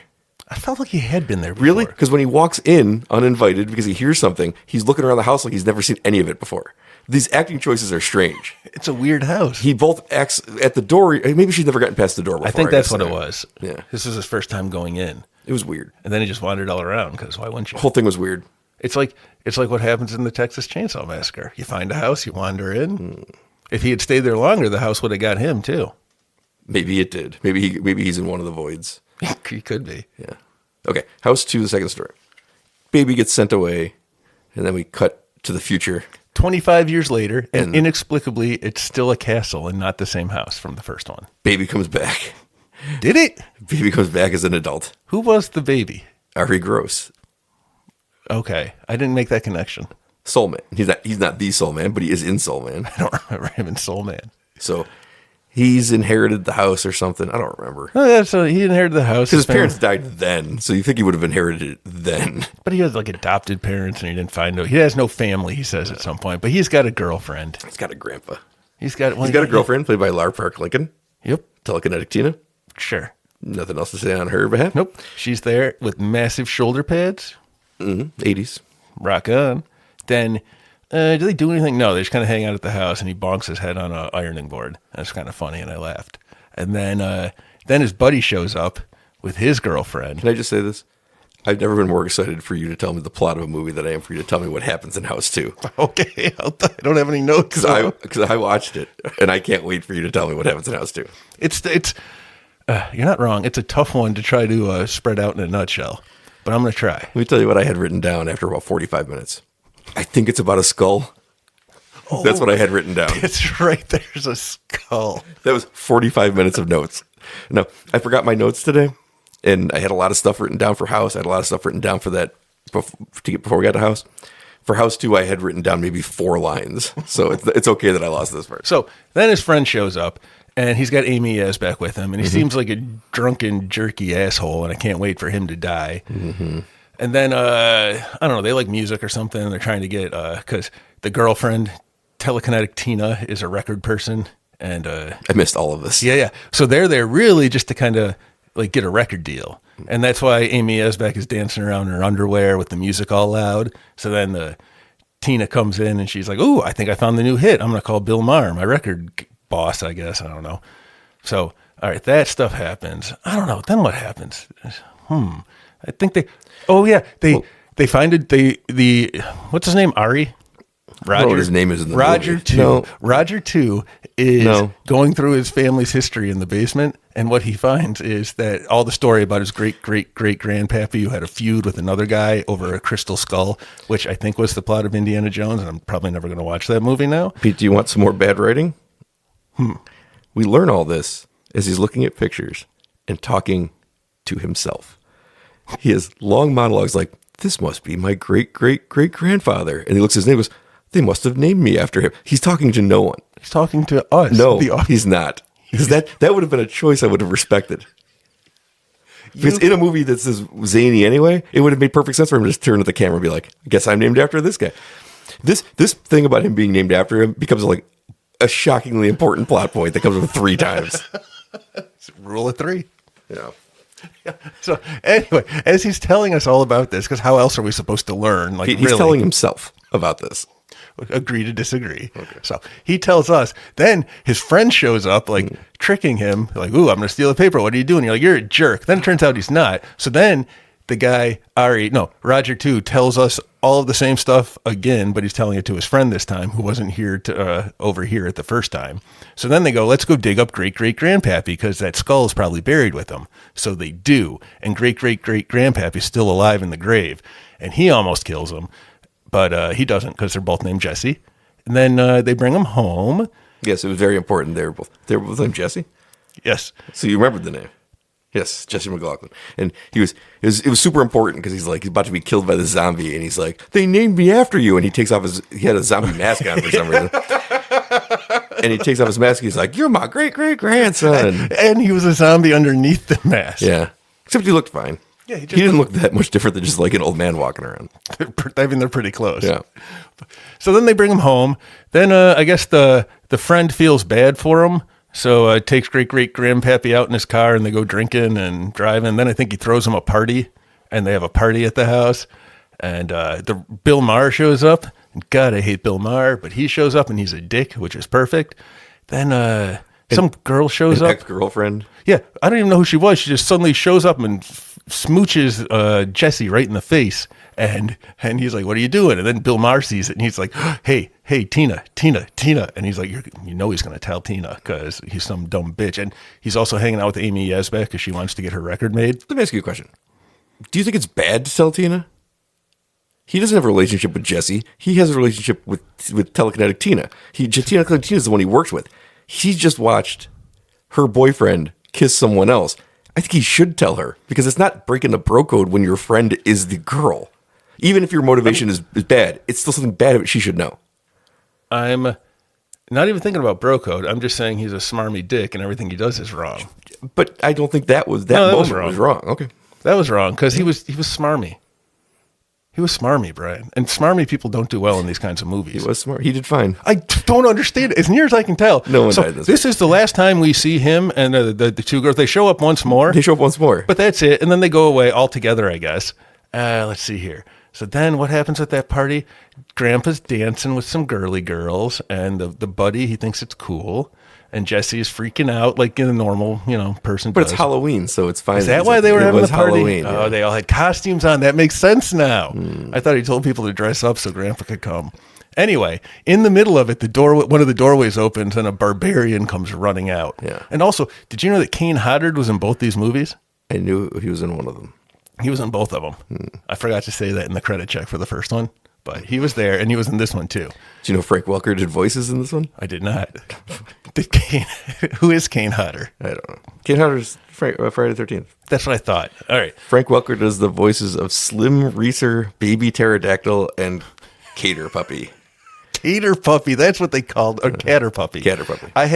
I felt like he had been there before. Really? Because when he walks in uninvited because he hears something, he's looking around the house like he's never seen any of it before. These acting choices are strange. It's a weird house. He both acts at the door. Maybe she's never gotten past the door before. I think that's guess. what it was. Yeah. This is his first time going in. It was weird. And then he just wandered all around because why wouldn't you? The whole thing was weird. It's like what happens in the Texas Chainsaw Massacre. You find a house, you wander in. If he had stayed there longer, the house would have got him too. Maybe it did. Maybe he's in one of the voids. He could be. Yeah. Okay. House 2, the second story. Baby gets sent away, and then we cut to the future. 25 years later, and inexplicably, it's still a castle and not the same house from the first one. Baby comes back. Did it? Baby comes back as an adult. Who was the baby? Ari Gross. Okay, I didn't make that connection. Soul Man. He's not the Soul Man, but he is in Soul Man. I don't remember him in Soul Man. So he's inherited the house or something. I don't remember. Oh, yeah, so he inherited the house. Because his parents died then, so you think he would have inherited it then. But he has like adopted parents and he didn't find he has no family, he says at some point. But he's got a girlfriend. He's got a grandpa. He's got a girlfriend played by Lara Park Lincoln. Yep. Telekinetic Tina. Sure. Nothing else to say on her behalf. Nope. She's there with massive shoulder pads. 80s. Rock on. Then, do they do anything? No, they just kind of hang out at the house and he bonks his head on an ironing board. That's kind of funny and I laughed. And then his buddy shows up with his girlfriend. Can I just say this? I've never been more excited for you to tell me the plot of a movie than I am for you to tell me what happens in House 2. Okay, I don't have any notes. Because I watched it, and I can't wait for you to tell me what happens in House 2. It's you're not wrong. It's a tough one to try to spread out in a nutshell, but I'm going to try. Let me tell you what I had written down after about 45 minutes. I think it's about a skull. Oh, that's what I had written down. It's right. There's a skull. That was 45 minutes of notes. No, I forgot my notes today, and I had a lot of stuff written down for House. I had a lot of stuff written down for that before we got to House. For House 2, I had written down maybe 4 lines. So it's okay that I lost this part. So then his friend shows up, and he's got Amy Asbeck with him, and he seems like a drunken, jerky asshole, and I can't wait for him to die. Mm-hmm. And then, I don't know, they like music or something, and they're trying to get, because the girlfriend, Telekinetic Tina, is a record person, and... I missed all of this. Yeah. So they're there really just to kind of, like, get a record deal. And that's why Amy Asbeck is dancing around in her underwear with the music all loud. So then the Tina comes in and she's like, "Ooh, I think I found the new hit. I'm going to call Bill Maher, my record boss, I guess. I don't know." So, all right, that stuff happens. I don't know. Then what happens? I think they find it. The what's his name? Ari? I don't know what his name is in the Roger movie. 2. No. Roger 2 is going through his family's history in the basement, and what he finds is that all the story about his great-great-great-grandpappy who had a feud with another guy over a crystal skull, which I think was the plot of Indiana Jones, and I'm probably never going to watch that movie now. Pete, do you want some more bad writing? We learn all this as he's looking at pictures and talking to himself. He has long monologues like, "This must be my great-great-great-grandfather." And he looks at his name and goes, "They must have named me after him." He's talking to no one. He's talking to us. No, he's not. Because that would have been a choice I would have respected. Because in a movie that's this zany anyway, it would have made perfect sense for him to just turn to the camera and be like, "I guess I'm named after this guy." This thing about him being named after him becomes like a shockingly important plot point that comes up 3 times. It's rule of 3. Yeah. So anyway, as he's telling us all about this, because how else are we supposed to learn? Like He's telling himself about this. Agree to disagree. Okay. So he tells us. Then his friend shows up, like tricking him, like, "Ooh, I'm going to steal the paper. What are you doing?" You're like, "You're a jerk." Then it turns out he's not. So then the guy, Roger 2, tells us all of the same stuff again, but he's telling it to his friend this time, who wasn't here to over here at the first time. So then they go, "Let's go dig up great-great-grandpappy because that skull is probably buried with him." So they do, and great-great-great-grandpappy's still alive in the grave, and he almost kills him, but he doesn't because they're both named Jesse. And then they bring him home. Yes, it was very important. They were both named Jesse. Yes. So you remembered the name. Yes, Jesse McLaughlin. And it was super important because he's about to be killed by the zombie, and he's like, "They named me after you." And he had a zombie mask on for some reason. And he takes off his mask, and he's like, "You're my great-great-grandson." And he was a zombie underneath the mask. Yeah. Except he looked fine. Yeah, he didn't look that much different than just like an old man walking around. I mean, they're pretty close. Yeah. So then they bring him home. Then I guess the friend feels bad for him. So takes great-great-grandpappy out in his car, and they go drinking and driving. Then I think he throws him a party, and they have a party at the house. And the Bill Maher shows up. And God, I hate Bill Maher, but he shows up, and he's a dick, which is perfect. Then some girl shows up. Ex-girlfriend. Yeah, I don't even know who she was. She just suddenly shows up and smooches Jesse right in the face. And he's like, "What are you doing?" And then Bill Maher sees it, and he's like, hey, Tina. And he's like, he's going to tell Tina because he's some dumb bitch. And he's also hanging out with Amy Yasbeck because she wants to get her record made. Let me ask you a question. Do you think it's bad to tell Tina? He doesn't have a relationship with Jesse. He has a relationship with telekinetic Tina. Telekinetic Tina is the one he works with. He just watched her boyfriend kiss someone else. I think he should tell her because it's not breaking the bro code when your friend is the girl. Even if your motivation is bad, it's still something bad she should know. I'm not even thinking about bro code. I'm just saying he's a smarmy dick and everything he does is wrong. But I don't think that moment was wrong. Okay. That was wrong because he was smarmy. He was smarmy, Brian. And smarmy people don't do well in these kinds of movies. He was smart. He did fine. I don't understand it. As near as I can tell. No one died this is the last time we see him and the 2 girls. They show up once more. But that's it. And then they go away all together, I guess. Let's see here. So then what happens at that party? Grandpa's dancing with some girly girls. And the buddy, he thinks it's cool. And Jesse is freaking out like in a normal, person But does. it's Halloween, so it's fine. Is that why they were having the party? Halloween, Oh, yeah. they all had costumes on. That makes sense now. I thought he told people to dress up so Grandpa could come. Anyway, in the middle of it, one of the doorways opens and a barbarian comes running out. Yeah. And also, did you know that Kane Hodder was in both these movies? I knew he was in one of them. He was in both of them. I forgot to say that in the credit check for the first one, but he was there and he was in this one too. Do you know Frank Welker did voices in this one? I did not. Who is Kane Hodder? I don't know. Kane Hodder's Friday the 13th. That's what I thought. All right. Frank Welker does the voices of Slim Reeser, Baby Pterodactyl, and Cater Puppy. Cater Puppy, that's what they called, or Catter Puppy. Catter Puppy. I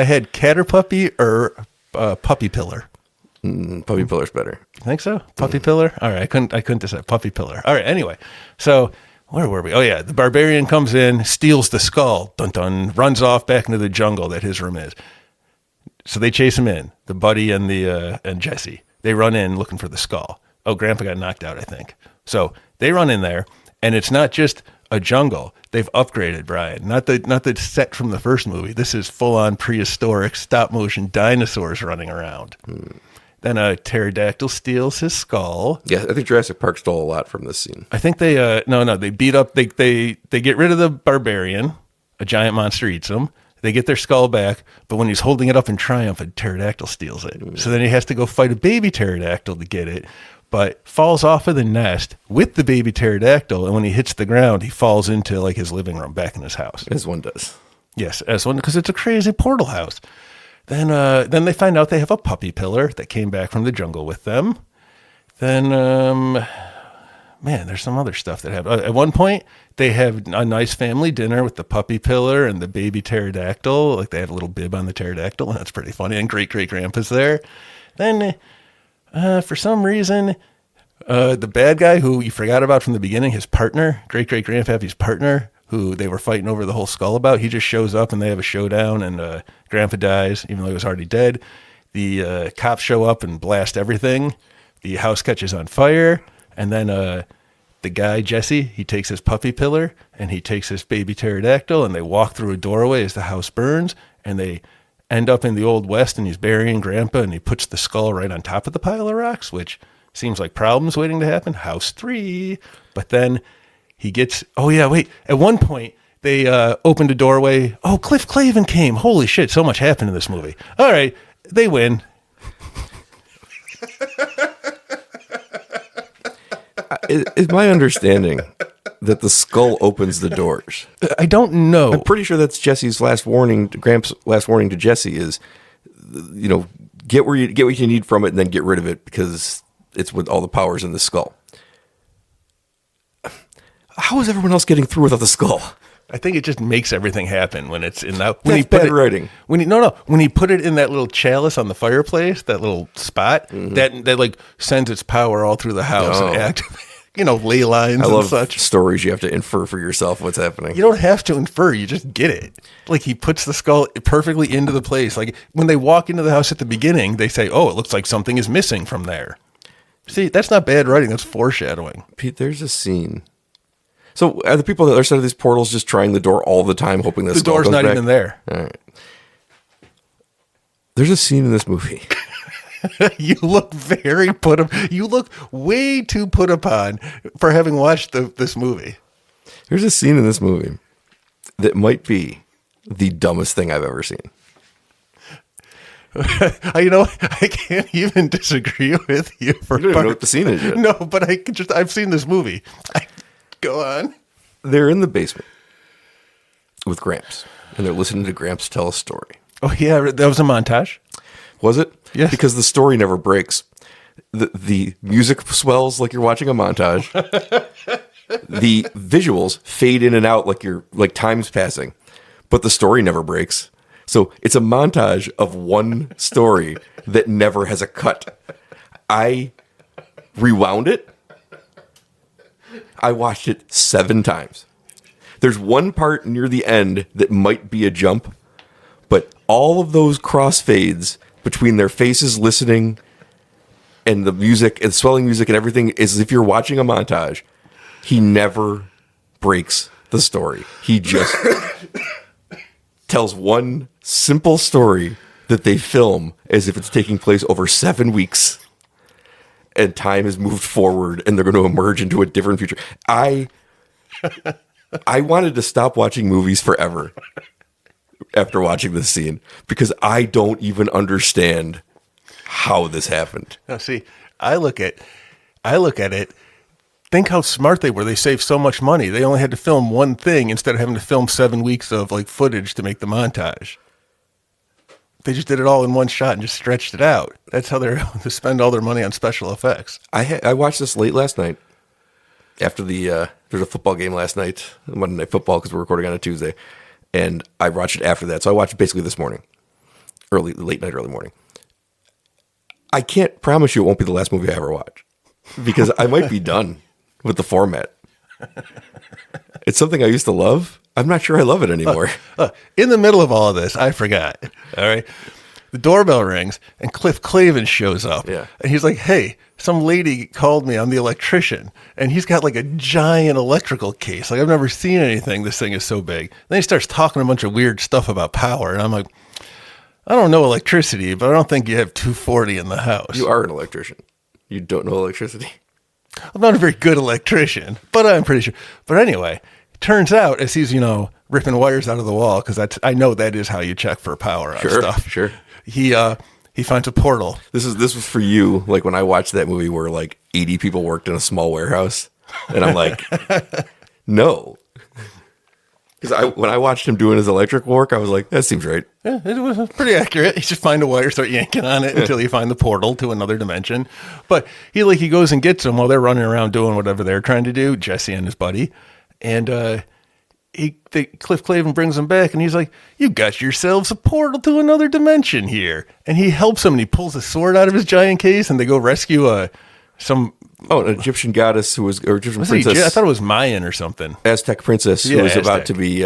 had Catter Puppy or Puppy Pillar. Puppy Pillar's better. You think so? Puppy Pillar? All right, I couldn't decide. Puppy Pillar. All right, anyway. So where were we? Oh yeah, the barbarian comes in, steals the skull, dun dun, runs off back into the jungle that his room is. So they chase him in, the buddy and and Jesse. They run in looking for the skull. Oh, Grandpa got knocked out, I think. So they run in there, and it's not just a jungle. They've upgraded, Brian. Not the set from the first movie. This is full on prehistoric stop motion dinosaurs running around. Then a pterodactyl steals his skull. Yeah, I think Jurassic Park stole a lot from this scene. I think they they beat up they get rid of the barbarian. A giant monster eats him. They get their skull back, but when he's holding it up in triumph, a pterodactyl steals it. So then he has to go fight a baby pterodactyl to get it, but falls off of the nest with the baby pterodactyl, and when he hits the ground, he falls into like his living room back in his house. As one does. Yes, as one, because it's a crazy portal house. Then they find out they have a puppy pillar that came back from the jungle with them. Then, man, there's some other stuff that happened. At one point, they have a nice family dinner with the puppy pillar and the baby pterodactyl. Like they have a little bib on the pterodactyl, and that's pretty funny. And great-great-grandpa's there. Then, for some reason, the bad guy who you forgot about from the beginning, his partner, great-great-grandpappy's partner, who they were fighting over the whole skull about, he just shows up and they have a showdown, and Grandpa dies, even though he was already dead. The cops show up and blast everything. The house catches on fire, and then the guy, Jesse, he takes his puppy pillar, and he takes his baby pterodactyl, and they walk through a doorway as the house burns, and they end up in the Old West, and he's burying Grandpa, and he puts the skull right on top of the pile of rocks, which seems like problems waiting to happen. House 3. But then he gets, at one point, they opened a doorway. Oh, Cliff Clavin came. Holy shit, so much happened in this movie. All right, they win. Is my understanding that the skull opens the doors? I don't know. I'm pretty sure that's Jesse's last warning. Gramps' last warning to Jesse is, get what you need from it, and then get rid of it because it's with all the powers in the skull. How is everyone else getting through without the skull? I think it just makes everything happen when it's in that. When he put bad writing. When he put it in that little chalice on the fireplace, that little spot, that like sends its power all through the house and activates, ley lines and such. Stories you have to infer for yourself what's happening. You don't have to infer; you just get it. Like he puts the skull perfectly into the place. Like when they walk into the house at the beginning, they say, "Oh, it looks like something is missing from there." See, that's not bad writing. That's foreshadowing. Pete, there's a scene. So are the people on the other side of these portals just trying the door all the time, hoping the skull door's goes not back? even there? All right. There's a scene in this movie. You look you look way too put upon for having watched this movie. There's a scene in this movie that might be the dumbest thing I've ever seen. I can't even disagree with you. You don't even know what the scene is yet. No, but I've seen this movie. Go on. They're in the basement with Gramps, and they're listening to Gramps tell a story. Oh, yeah, that was a montage? Was it? Yes. Because the story never breaks. The music swells like you're watching a montage. The visuals fade in and out like time's passing, but the story never breaks. So it's a montage of one story that never has a cut. I rewound it. I watched it 7 times. There's one part near the end that might be a jump, but all of those crossfades between their faces listening and the music and swelling music and everything is as if you're watching a montage. He never breaks the story. He just tells one simple story that they film as if it's taking place over 7 weeks. And time has moved forward, and they're going to emerge into a different future. I wanted to stop watching movies forever after watching this scene because I don't even understand how this happened. Now, see, I look at it. Think how smart they were. They saved so much money. They only had to film one thing instead of having to film 7 weeks of footage to make the montage. They just did it all in one shot and just stretched it out. That's how they're able to spend all their money on special effects. I watched this late last night after there's a football game last night, Monday Night Football, because we're recording on a Tuesday, and I watched it after that. So I watched it basically this morning, late night, early morning. I can't promise you it won't be the last movie I ever watch because I might be done with the format. It's something I used to love. I'm not sure I love it anymore. In the middle of all of this, I forgot. All right. the doorbell rings and Cliff Clavin shows up. Yeah. And he's like, hey, some lady called me. I'm the electrician. And he's got like a giant electrical case. Like I've never seen anything. This thing is so big. Then he starts talking a bunch of weird stuff about power. And I'm like, I don't know electricity, but I don't think you have 240 in the house. You are an electrician. You don't know electricity. I'm not a very good electrician, but I'm pretty sure. But anyway, turns out as he's, ripping wires out of the wall, because I know that is how you check for power on stuff. Sure. He finds a portal. This was for you, like when I watched that movie where like 80 people worked in a small warehouse. And I'm like, no. Because when I watched him doing his electrical work, I was like, that seems right. Yeah, it was pretty accurate. You just find a wire, start yanking on it until you find the portal to another dimension. But he goes and gets them while they're running around doing whatever they're trying to do, Jesse and his buddy. And Cliff Clavin brings them back, and he's like, you got yourselves a portal to another dimension here. And he helps him, and he pulls a sword out of his giant case, and they go rescue an Egyptian goddess or Egyptian princess. I thought it was Mayan or something. Aztec princess who was about to be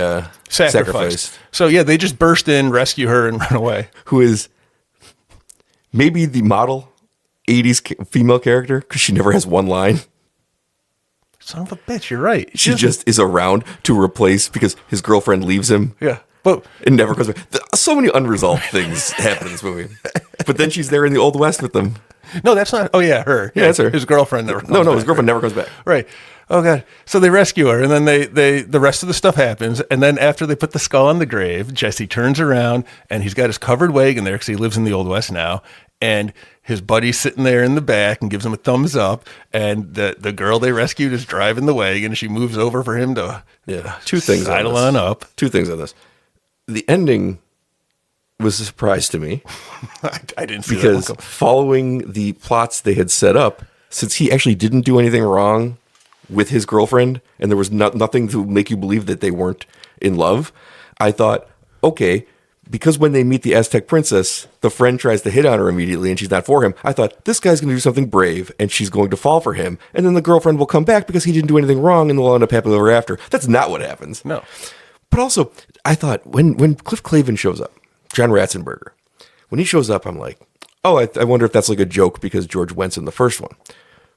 sacrificed. So yeah, they just burst in, rescue her, and run away. Who is maybe the model 80s female character because she never has one line. Son of a bitch, you're right. She just is around to replace because his girlfriend leaves him. Yeah. But it never comes back. So many unresolved things happen in this movie. But then she's there in the Old West with them. No, that's not. Oh, yeah, her. Yeah, that's her. His girlfriend never comes back. No, his girlfriend never comes back. Right. Oh, God. So they rescue her, and then the rest of the stuff happens. And then after they put the skull on the grave, Jesse turns around, and he's got his covered wagon there because he lives in the Old West now. And his buddy's sitting there in the back and gives him a thumbs up. And the girl they rescued is driving the wagon. She moves over for him to Two things sidle on up. Two things on this. The ending was a surprise to me. I didn't see because that following the plots they had set up, since he actually didn't do anything wrong with his girlfriend, and there was nothing to make you believe that they weren't in love, I thought, okay, because when they meet the Aztec princess, the friend tries to hit on her immediately and she's not for him. I thought, this guy's going to do something brave and she's going to fall for him. And then the girlfriend will come back because he didn't do anything wrong and they'll end up happily ever after. That's not what happens. No. But also, I thought, when Cliff Clavin shows up, John Ratzenberger, when he shows up, I'm like, oh, I wonder if that's like a joke because George Wentz in the first one.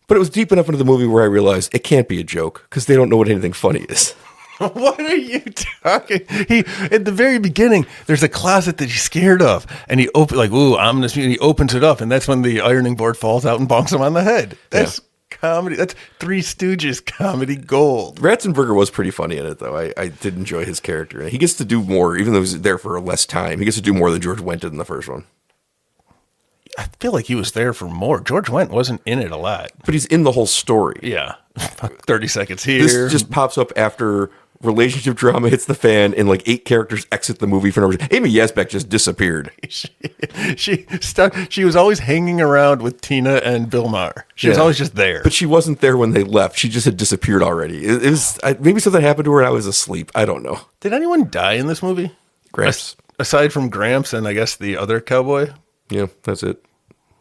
But it was deep enough into the movie where I realized it can't be a joke because they don't know what anything funny is. What are you talking? He at the very beginning, there's a closet that he's scared of, and he ominous. And he opens it up, and that's when the ironing board falls out and bonks him on the head. That's comedy. That's Three Stooges comedy gold. Ratzenberger was pretty funny in it, though. I did enjoy his character. He gets to do more, even though he's there for less time. He gets to do more than George Wendt did in the first one. I feel like he was there for more. George Wendt wasn't in it a lot, but he's in the whole story. Yeah, 30 seconds here. This just pops up after relationship drama hits the fan and like 8 characters exit the movie for no reason. Amy Yasbeck just disappeared. She was always hanging around with Tina and Bill Maher. She was always just there. But she wasn't there when they left. She just had disappeared already. It was maybe something happened to her and I was asleep. I don't know. Did anyone die in this movie? Gramps. Aside from Gramps and I guess the other cowboy? Yeah, that's it.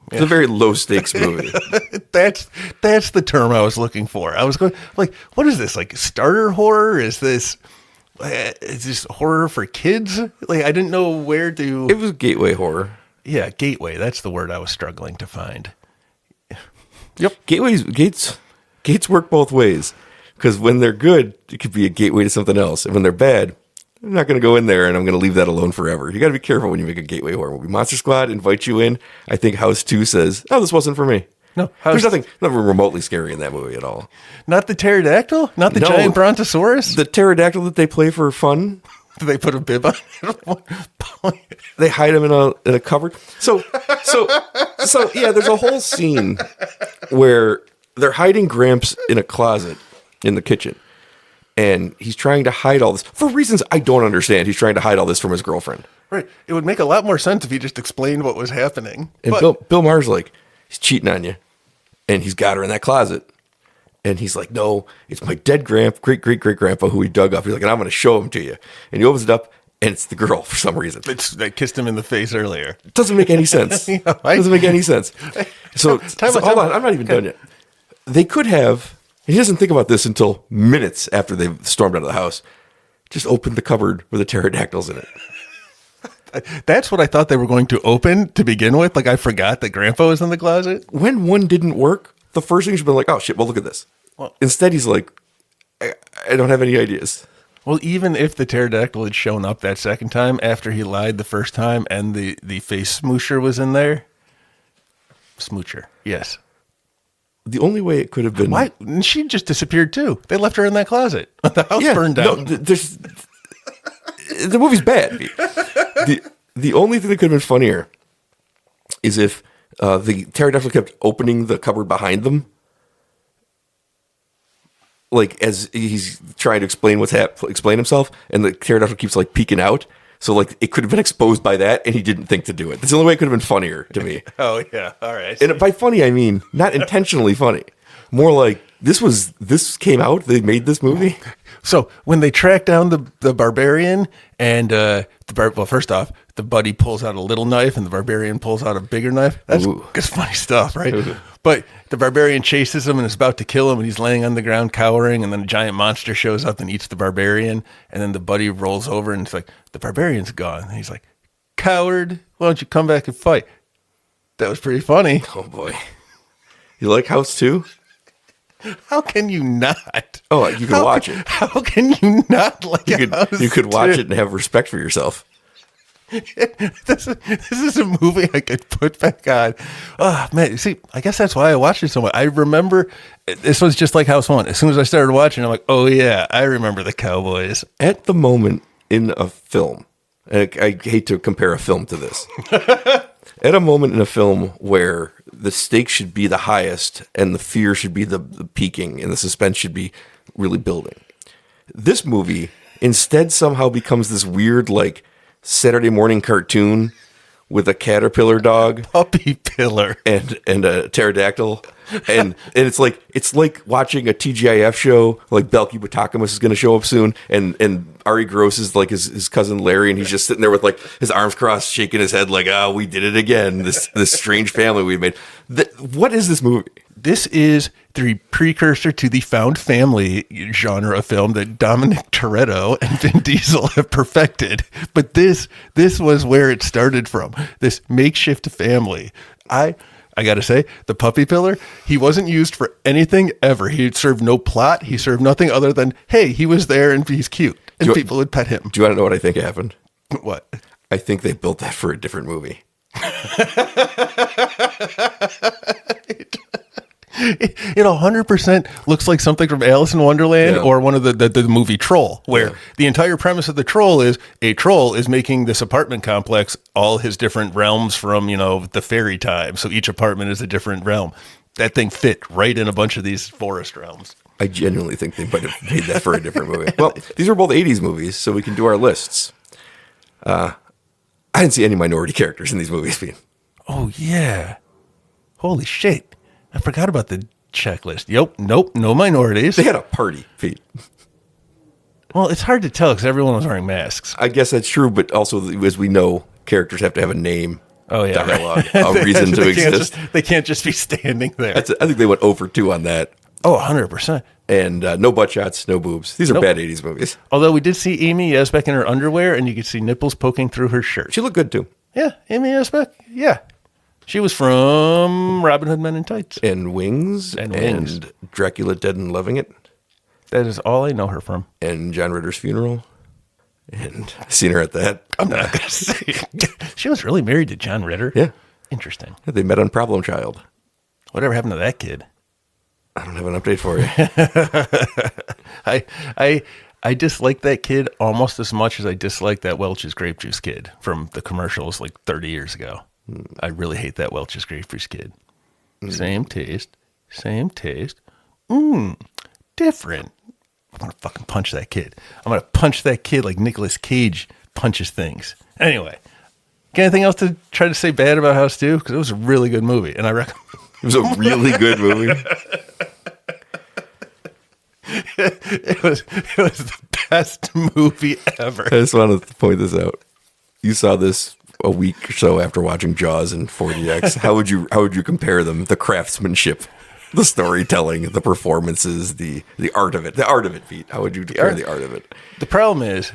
It's a very low stakes movie. That's the term I was looking for. I was going like, what is this? Like starter horror? Is this horror for kids? Like I didn't know where to. It was gateway horror. Yeah, gateway. That's the word I was struggling to find. Yep, gates work both ways because when they're good, it could be a gateway to something else, and when they're bad, I'm not going to go in there and I'm going to leave that alone forever. You got to be careful when you make a gateway horror movie. Monster Squad invites you in. I think House 2 says, oh, this wasn't for me. No, there's nothing remotely scary in that movie at all. Not the pterodactyl? Not the giant brontosaurus? The pterodactyl that they play for fun. Do they put a bib on it? They hide him in a cupboard. So yeah, there's a whole scene where they're hiding Gramps in a closet in the kitchen. And he's trying to hide all this for reasons I don't understand. He's trying to hide all this from his girlfriend. Right. It would make a lot more sense if he just explained what was happening. And Bill Maher's like, he's cheating on you. And he's got her in that closet. And he's like, no, it's my dead great-great-great-grandpa who he dug up. He's like, and I'm going to show him to you. And he opens it up, and it's the girl for some reason. That kissed him in the face earlier. Doesn't make any sense. Doesn't make any sense. So hold on, I'm not even done yet. They could have... He doesn't think about this until minutes after they've stormed out of the house. Just opened the cupboard with the pterodactyls in it. That's what I thought they were going to open to begin with. Like, I forgot that Grandpa was in the closet. When one didn't work, the first thing should be like, oh shit, well, look at this. Well, Instead, he's like, I don't have any ideas. Well, even if the pterodactyl had shown up that second time after he lied the first time and the face smoosher was in there. Smoocher, yes. The only way it could have been. Why? And she just disappeared too. They left her in that closet. The house burned down. No, the movie's bad. The only thing that could have been funnier is if the pterodactyl kept opening the cupboard behind them. Like, as he's trying to explain explain himself, and the pterodactyl keeps like peeking out. So like it could have been exposed by that, and he didn't think to do it. That's the only way it could have been funnier to me. Oh yeah, all right. And by funny, I mean not intentionally funny. More like this came out. They made this movie. So when they track down the barbarian, and well, first off, the buddy pulls out a little knife, and the barbarian pulls out a bigger knife. That's funny stuff, right? But the barbarian chases him and is about to kill him, and he's laying on the ground cowering, and then a giant monster shows up and eats the barbarian, and then the buddy rolls over and it's like, the barbarian's gone. And he's like, coward, why don't you come back and fight? That was pretty funny. Oh boy, you like House 2? How can you not? Oh, you can watch it. How can you not like House You could watch 2? it and have respect for yourself. This is a movie I could put back on. Oh man, see, I guess that's why I watched it so much. I remember this was just like House 1. As soon as I started watching, I'm like, oh yeah, I remember the cowboys. At the moment in a film, and I hate to compare a film to this. At a moment in a film where the stakes should be the highest and the fear should be the peaking and the suspense should be really building, this movie instead somehow becomes this weird like Saturday morning cartoon with a caterpillar dog, Puppy pillar, and a pterodactyl, and it's like watching a TGIF show. Like Belky Batacamus is going to show up soon, and Ari Gross is like his cousin Larry, and he's just sitting there with like his arms crossed, shaking his head like, "Oh, we did it again! This strange family we made." What is this movie? This is the precursor to the found family genre of film that Dominic Toretto and Vin Diesel have perfected. But this was where it started from. This makeshift family. I got to say, the puppy pillar, he wasn't used for anything ever. He served no plot. He served nothing other than, hey, he was there and he's cute. And people would pet him. Do you want to know what I think happened? What? I think they built that for a different movie. It 100% looks like something from Alice in Wonderland or one of the movie Troll, where the entire premise of the Troll is a troll is making this apartment complex all his different realms from, the fairy time. So each apartment is a different realm. That thing fit right in a bunch of these forest realms. I genuinely think they might have made that for a different movie. Well, these are both 80s movies, so we can do our lists. I didn't see any minority characters in these movies. Oh, yeah. Holy shit. I forgot about the checklist. Nope, no minorities. They had a party, Pete. Well, it's hard to tell because everyone was wearing masks. I guess that's true, but also, as we know, characters have to have a name, dialogue, a reason to exist. They can't just be standing there. I think they went over 2 on that. Oh, 100%. And no butt shots, no boobs. These are bad 80s movies. Although we did see Amy Yasbeck in her underwear, and you could see nipples poking through her shirt. She looked good, too. Yeah, Amy Yasbeck. Yeah. She was from Robin Hood Men in Tights. And Wings. And Dracula Dead and Loving It. That is all I know her from. And John Ritter's Funeral. And I've seen her at that. I'm not going to say. She was really married to John Ritter? Yeah. Interesting. Yeah, they met on Problem Child. Whatever happened to that kid? I don't have an update for you. I dislike that kid almost as much as I dislike that Welch's grape juice kid from the commercials like 30 years ago. I really hate that Welch's grape juice kid. Same taste. Different. I'm going to fucking punch that kid. I'm going to punch that kid like Nicolas Cage punches things. Anyway, got anything else to try to say bad about House 2? Because it was a really good movie, and I recommend. It was a really good movie. It was the best movie ever. I just wanted to point this out. You saw this a week or so after watching Jaws and 4DX. How would you compare them? The craftsmanship, the storytelling, the performances, the art of it. The art of it, Pete. How would you compare the art of it? The problem is,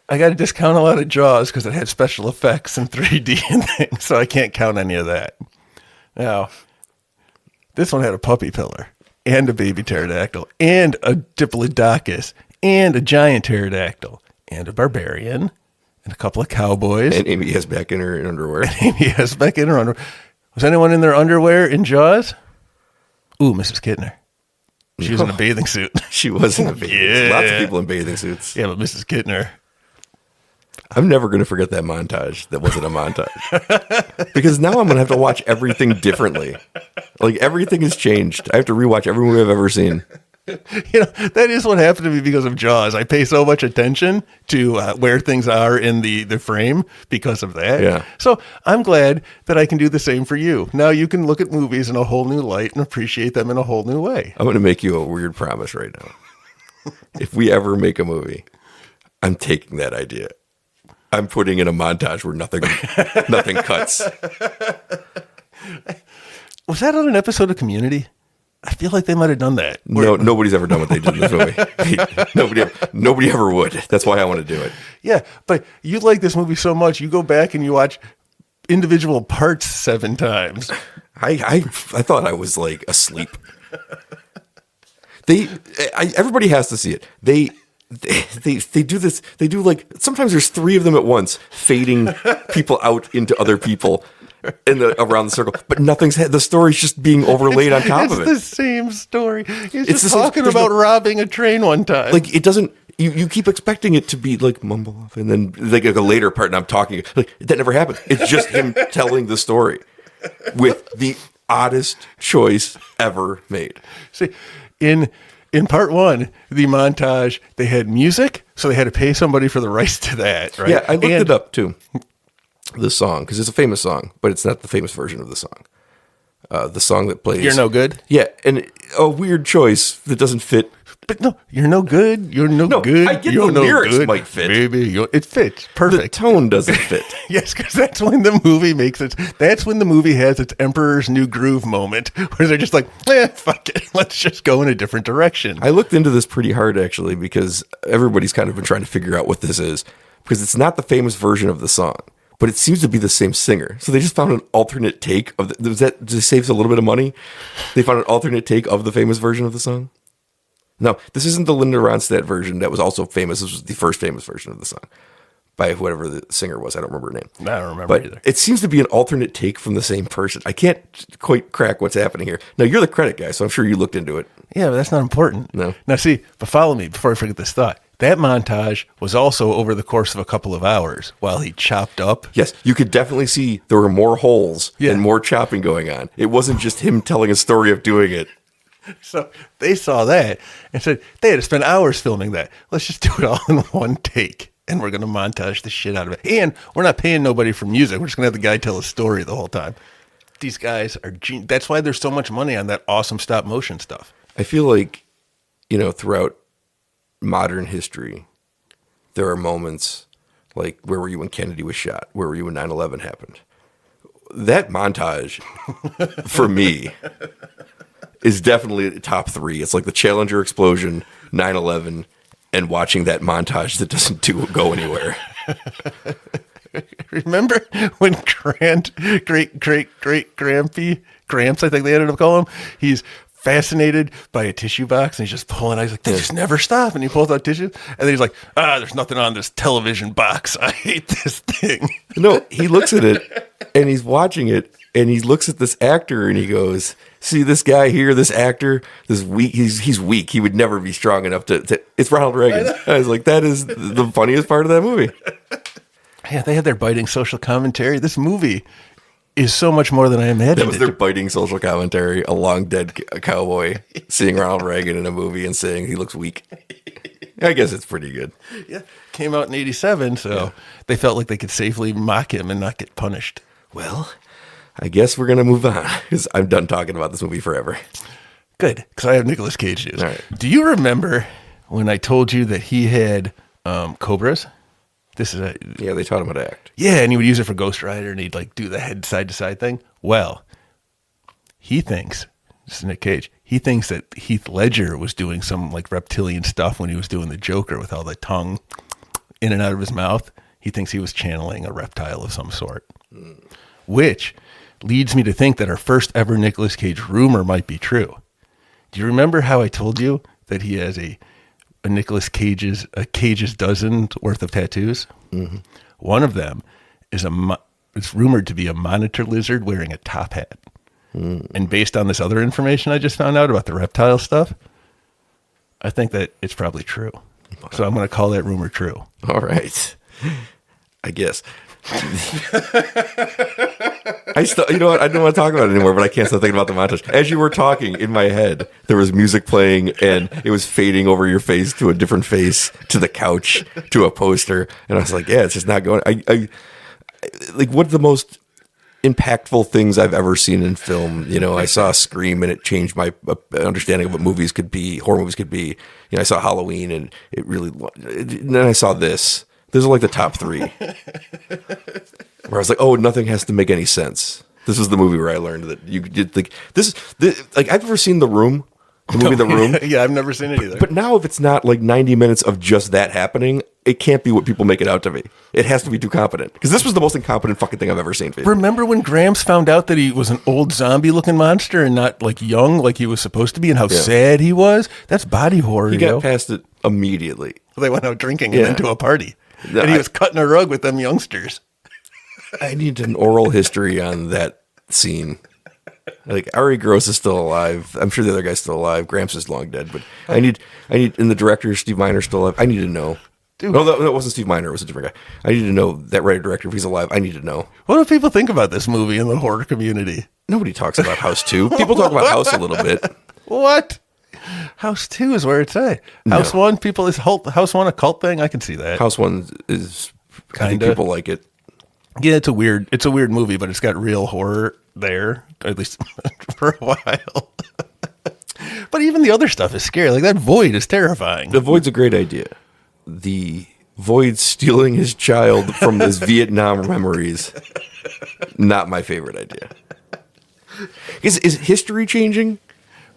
I got to discount a lot of Jaws because it had special effects and 3D and things, so I can't count any of that. Now, this one had a puppy pillar and a baby pterodactyl and a diplodocus and a giant pterodactyl and a barbarian and a couple of cowboys. And Amy has back in her underwear. Amy has back in her underwear. Was anyone in their underwear in Jaws? Ooh, Mrs. Kittner. She was in a bathing suit. She was in a bathing suit. Yeah. Lots of people in bathing suits. Yeah, but Mrs. Kittner. I'm never going to forget that montage that wasn't a montage. Because now I'm going to have to watch everything differently. Like, everything has changed. I have to rewatch every movie I've ever seen. You know, that is what happened to me because of Jaws. I pay so much attention to where things are in the frame because of that. Yeah. So I'm glad that I can do the same for you. Now you can look at movies in a whole new light and appreciate them in a whole new way. I'm going to make you a weird promise right now. If we ever make a movie, I'm taking that idea. I'm putting in a montage where nothing cuts. Was that on an episode of Community? I feel like they might have done that. No, nobody's ever done what they did in this movie. Nobody ever would. That's why I want to do it. Yeah, but you like this movie so much, you go back and you watch individual parts 7 times. I thought I was like asleep. Everybody has to see it. They do this. They do like sometimes there's 3 of them at once, fading people out into other people around the circle. But the story's just being overlaid on top of it. It's the same story. He's It's just the same- talking there's about no- robbing a train one time. Like it doesn't. You keep expecting it to be like mumble off, and then like a later part, and I'm talking like that never happened. It's just him telling the story with the oddest choice ever made. See, in part 1, the montage, they had music, so they had to pay somebody for the rights to that, right? Yeah, I looked it up too. The song, because it's a famous song, but it's not the famous version of the song. The song that plays. You're no good? Yeah, and a weird choice that doesn't fit. But no, you're no good. You're no, No, good. I get you're the no lyrics good, might fit. Baby, it fits. The Perfect. tone doesn't fit. Yes, because that's when the movie that's when the movie has its Emperor's New Groove moment, where they're just like, fuck it. Let's just go in a different direction. I looked into this pretty hard, actually, because everybody's kind of been trying to figure out what this is. Because it's not the famous version of the song, but it seems to be the same singer. So they just found an alternate take of just saves a little bit of money. They found an alternate take of the famous version of the song. No, this isn't the Linda Ronstadt version that was also famous. This was the first famous version of the song by whoever the singer was. I don't remember her name. I don't remember but either. It seems to be an alternate take from the same person. I can't quite crack what's happening here. Now, you're the credit guy, so I'm sure you looked into it. Yeah, but that's not important. No. Now, see, but follow me before I forget this thought. That montage was also over the course of a couple of hours while he chopped up. Yes, you could definitely see there were more holes Yeah. and more chopping going on. It wasn't just him telling a story of doing it. So they saw that and said they had to spend hours filming that. Let's just do it all in one take. And we're going to montage the shit out of it. And we're not paying nobody for music. We're just going to have the guy tell a story the whole time. These guys are that's why there's so much money on that awesome stop motion stuff. I feel like, throughout modern history, there are moments like, where were you when Kennedy was shot? Where were you when 9/11 happened? That montage, for me, is definitely top 3. It's like the Challenger explosion, 9/11, and watching that montage that doesn't go anywhere. Remember when Gramps, I think they ended up calling him, he's fascinated by a tissue box and he's just pulling out. He's like, they just never stop. And he pulls out tissues and then he's like, there's nothing on this television box. I hate this thing. No, he looks at it and he's watching it and he looks at this actor and he goes, see this guy here, this actor, this weak, he's weak. He would never be strong enough to it's Ronald Reagan. I was like, that is the funniest part of that movie. Yeah, they had their biting social commentary. This movie is so much more than I imagined. That was their biting social commentary, a long dead cowboy seeing Ronald Reagan in a movie and saying he looks weak. I guess it's pretty good. Yeah, came out in 87, so they felt like they could safely mock him and not get punished. Well, I guess we're going to move on because I'm done talking about this movie forever. Good, because I have Nicolas Cage news. All right. Do you remember when I told you that he had cobras? Yeah, they taught him how to act. Yeah, and he would use it for Ghost Rider, and he'd like do the head side to side thing. Well, he thinks, this is Nick Cage, he thinks that Heath Ledger was doing some like reptilian stuff when he was doing the Joker with all the tongue in and out of his mouth, he thinks he was channeling a reptile of some sort. Which leads me to think that our first ever Nicolas Cage rumor might be true. Do you remember how I told you that he has a Cage's dozen worth of tattoos? Mm-hmm. One of them is it's rumored to be a monitor lizard wearing a top hat. And based on this other information I just found out about the reptile stuff, I think that it's probably true. So I'm going to call that rumor true. All right. I guess. I still, you know what? I don't want to talk about it anymore, but I can't stop thinking about the montage. As you were talking in my head, there was music playing and it was fading over your face to a different face, to the couch, to a poster. And I was like, yeah, it's just not going. I like, what the most impactful things I've ever seen in film. You know, I saw Scream and it changed my understanding of what movies could be, horror movies could be. You know, I saw Halloween and it really, and then I saw this. Those are like the top three. Where I was like, oh, nothing has to make any sense. This was the movie where I learned that you did like this. Like I've never seen The Room, the movie The Room. Yeah, I've never seen it either. But now if it's not like 90 minutes of just that happening, it can't be what people make it out to be. It has to be too competent. Because this was the most incompetent fucking thing I've ever seen. Remember when Gramps found out that he was an old zombie-looking monster and not like young like he was supposed to be, and how sad he was? That's body horror. He got past it immediately. They went out drinking and into a party. And he was cutting a rug with them youngsters. I need an oral history on that scene. Like Ari Gross is still alive. I'm sure the other guy's still alive. Gramps is long dead, but I need, and the director Steve Miner's still alive. I need to know. Dude. No, that wasn't Steve Miner. It was a different guy. I need to know that writer director if he's alive. I need to know. What do people think about this movie in the horror community? Nobody talks about House 2. People talk about House a little bit. What? House 2 is where it's at. House 1, people is House 1 a cult thing? I can see that. House 1 is kind of people like it. Yeah, it's a weird movie, but it's got real horror there, at least for a while. But even the other stuff is scary. Like that void is terrifying. The void's a great idea. The void stealing his child from his Vietnam memories, not my favorite idea. Is history changing?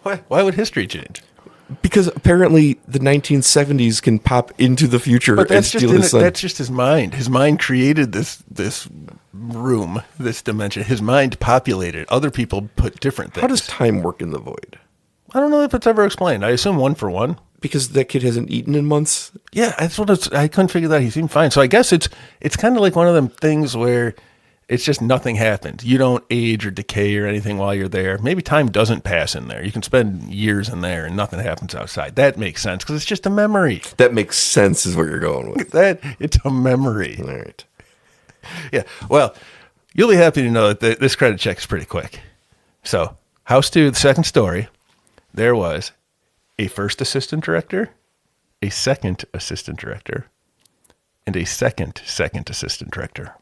Why would history change? Because apparently the 1970s can pop into the future and steal his son. That's just his mind. His mind created this room, this dimension. His mind populated. Other people put different things. How does time work in the void? I don't know if it's ever explained. I assume 1 for 1. Because that kid hasn't eaten in months? Yeah, that's what I couldn't figure that out. He seemed fine. So I guess it's kind of like one of them things where it's just nothing happens. You don't age or decay or anything while you're there. Maybe time doesn't pass in there. You can spend years in there and nothing happens outside. That makes sense because it's just a memory. That makes sense is what you're going with. It's a memory. All right. Yeah. Well, you'll be happy to know that this credit check is pretty quick. So, House 2, the second story, there was a first assistant director, a second assistant director, and a second assistant director.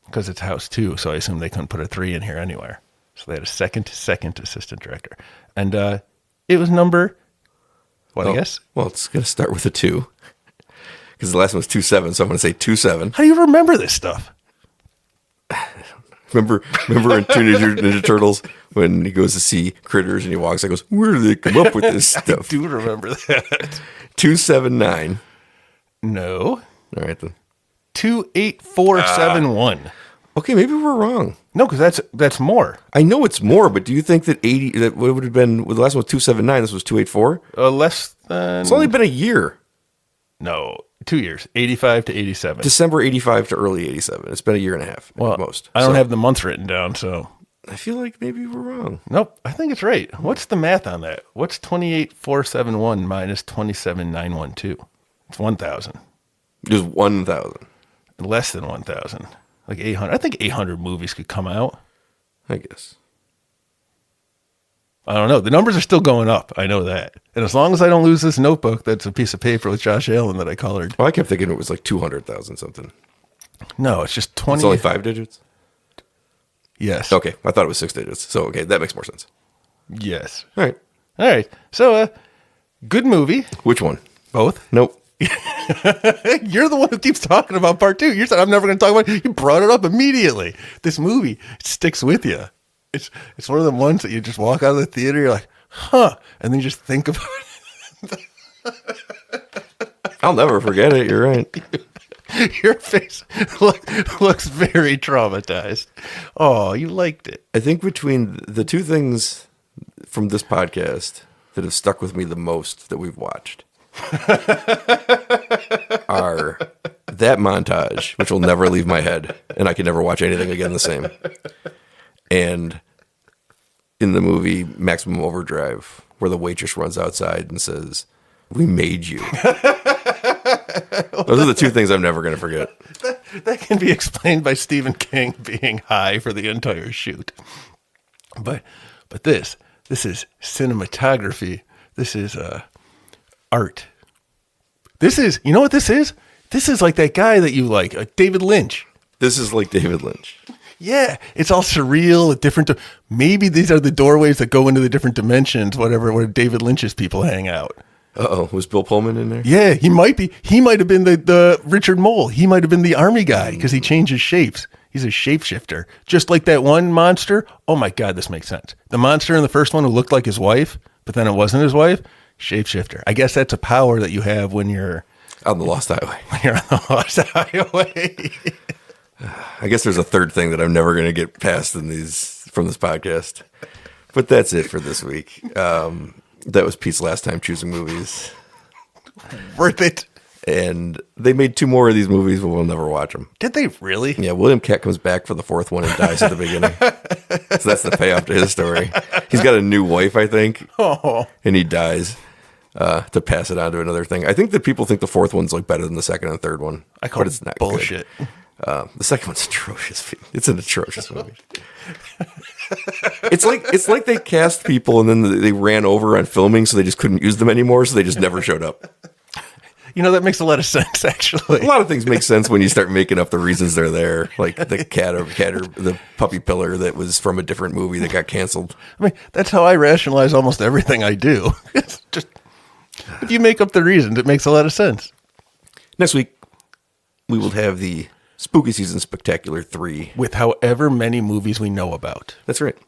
Because it's House 2, so I assume they couldn't put a 3 in here anywhere. So they had a second assistant director. And it was number, I guess? Well, it's going to start with a 2. Because the last one was 2-7, so I'm going to say 2-7. How do you remember this stuff? Remember in Teenage Mutant Ninja Turtles when he goes to see critters and he walks and goes, where do they come up with this stuff? I do remember that. 279. No. All right, then. 28471. Okay, maybe we're wrong. No, because that's more. I know it's more, but do you think that that would have been, well, the last one was 279, this was 284? Less than. It's only been a year. No, 2 years, 85 to 87. December 85 to early 87. It's been a year and a half at most. I don't have the months written down, so. I feel like maybe we're wrong. Nope, I think it's right. What's the math on that? What's 28471 minus 27912? It's 1,000. Just 1,000. Less than 1,000. Like 800. I think 800 movies could come out. I guess. I don't know. The numbers are still going up. I know that. And as long as I don't lose this notebook, that's a piece of paper with Josh Allen that I colored. Well, I kept thinking it was like 200,000 something. No, it's just 20. It's only 5 digits? Yes. Okay. I thought it was 6 digits. So, okay. That makes more sense. Yes. All right. All right. So, good movie. Which one? Both. Nope. You're the one who keeps talking about part 2. You said I'm never going to talk about it. You brought it up immediately. This movie, it sticks with you. It's one of the ones that you just walk out of the theater, you're like, huh, and then you just think about it. I'll never forget it. You're right. Your face looks very traumatized. Oh, you liked it. I think between the two things from this podcast that have stuck with me the most that we've watched are that montage, which will never leave my head, and I can never watch anything again the same. And in the movie Maximum Overdrive, where the waitress runs outside and says, "We made you." Those are the two things I'm never going to forget. That can be explained by Stephen King being high for the entire shoot. But this is cinematography. This is art. This is, you know what this is? This is like that guy that you like David Lynch. This is like David Lynch. Yeah, it's all surreal, different. Maybe these are the doorways that go into the different dimensions, whatever, where David Lynch's people hang out. Uh-oh, was Bill Pullman in there? Yeah, he might be. He might have been the Richard Mole. He might have been the army guy because he changes shapes. He's a shapeshifter. Just like that one monster. Oh my God, this makes sense. The monster in the first one who looked like his wife, but then it wasn't his wife. Shapeshifter. I guess that's a power that you have when you're On the Lost Highway. when you're on the Lost Highway. I guess there's a third thing that I'm never going to get past from this podcast. But that's it for this week. That was Pete's last time choosing movies. Worth it. And they made 2 more of these movies, but we'll never watch them. Did they really? Yeah, William Kett comes back for the 4th one and dies at the beginning. So that's the payoff to his story. He's got a new wife, I think, and he dies to pass it on to another thing. I think that people think the 4th one's like better than the 2nd and 3rd one. I call but it it's not bullshit. Good. The 2nd one's atrocious. It's an atrocious movie. It's like they cast people and then they ran over on filming, so they just couldn't use them anymore, so they just never showed up. You know, that makes a lot of sense, actually. A lot of things make sense when you start making up the reasons they're there, like the cat or the puppy pillar that was from a different movie that got canceled. I mean, that's how I rationalize almost everything I do. It's just, if you make up the reasons, it makes a lot of sense. Next week, we will have the Spooky Season Spectacular 3. With however many movies we know about. That's right.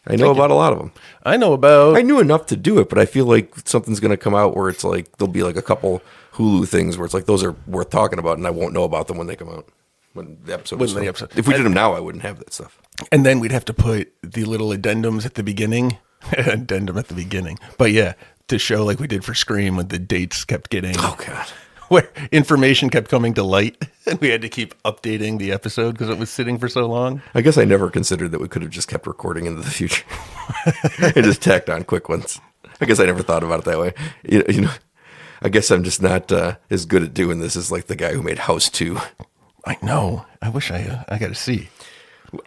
I know about a lot of them. I know about... I knew enough to do it, but I feel like something's going to come out where it's like, there'll be like a couple Hulu things where it's like, those are worth talking about, and I won't know about them when they come out. When the episode is If we did them now, I wouldn't have that stuff. And then we'd have to put the little addendums at the beginning. Addendum at the beginning. But yeah, to show like we did for Scream when the dates kept getting... Oh, God. Where information kept coming to light, and we had to keep updating the episode because it was sitting for so long. I guess I never considered that we could have just kept recording into the future and just tacked on quick ones. I guess I never thought about it that way. You know, I guess I'm just not as good at doing this as like the guy who made House 2. I know. I wish I got to see.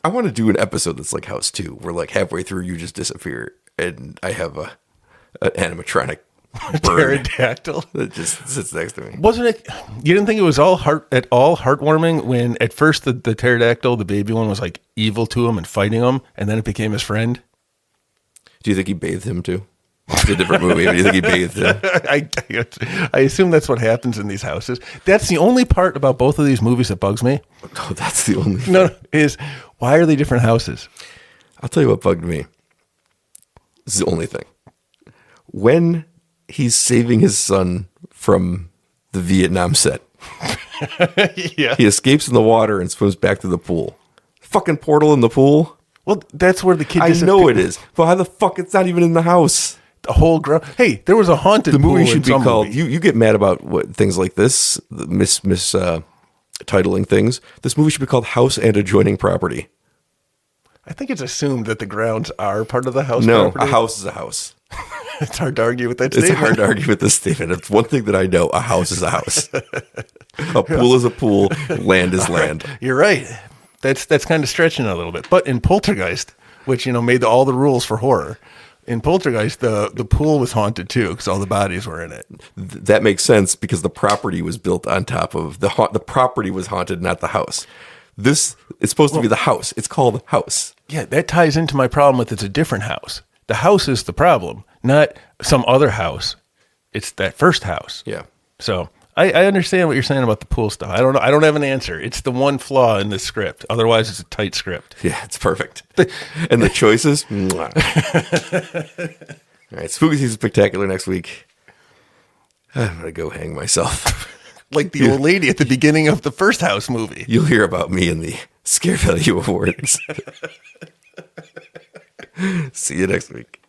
I want to do an episode that's like House 2, where like halfway through you just disappear, and I have an animatronic bird Pterodactyl that just sits next to me. Wasn't it? You didn't think it was at all heartwarming when at first the pterodactyl, the baby one, was like evil to him and fighting him, and then it became his friend? Do you think he bathed him too? It's a different movie, but do you think he bathed him? I assume that's what happens in these houses. That's the only part about both of these movies that bugs me. Oh, that's the only thing. No, is why are they different houses? I'll tell you what bugged me. This is the only thing. When he's saving his son from the Vietnam set. Yeah. He escapes in the water and swims back to the pool. Fucking portal in the pool. Well, that's where the kid I know it is. But how the fuck it's not even in the house? The whole ground. Hey, there was a haunted The movie pool should in be some called movie. you get mad about what things like this, titling things. This movie should be called House and Adjoining Property. I think it's assumed that the grounds are part of the house. No, property. a house is a house. It's hard to argue with that It's statement. hard to argue with this statement. It's one thing that I know. A house is a house. A pool is a pool. Land is land. You're right. That's kind of stretching it a little bit. But in Poltergeist, which made all the rules for horror, in Poltergeist the pool was haunted too because all the bodies were in it. That makes sense because the property was built on top of the property was haunted, not the house. This is supposed to be the house. It's called House. Yeah, that ties into my problem with it's a different house. The house is the problem, not some other house. It's that first house. Yeah. So I understand what you're saying about the pool stuff. I don't know. I don't have an answer. It's the one flaw in this script. Otherwise, it's a tight script. Yeah, it's perfect. And the choices. Mwah. All right, Spooky Season Spectacular next week. I'm going to go hang myself. Like the old lady at the beginning of the first House movie. You'll hear about me in the Scare Value Awards. See you next week.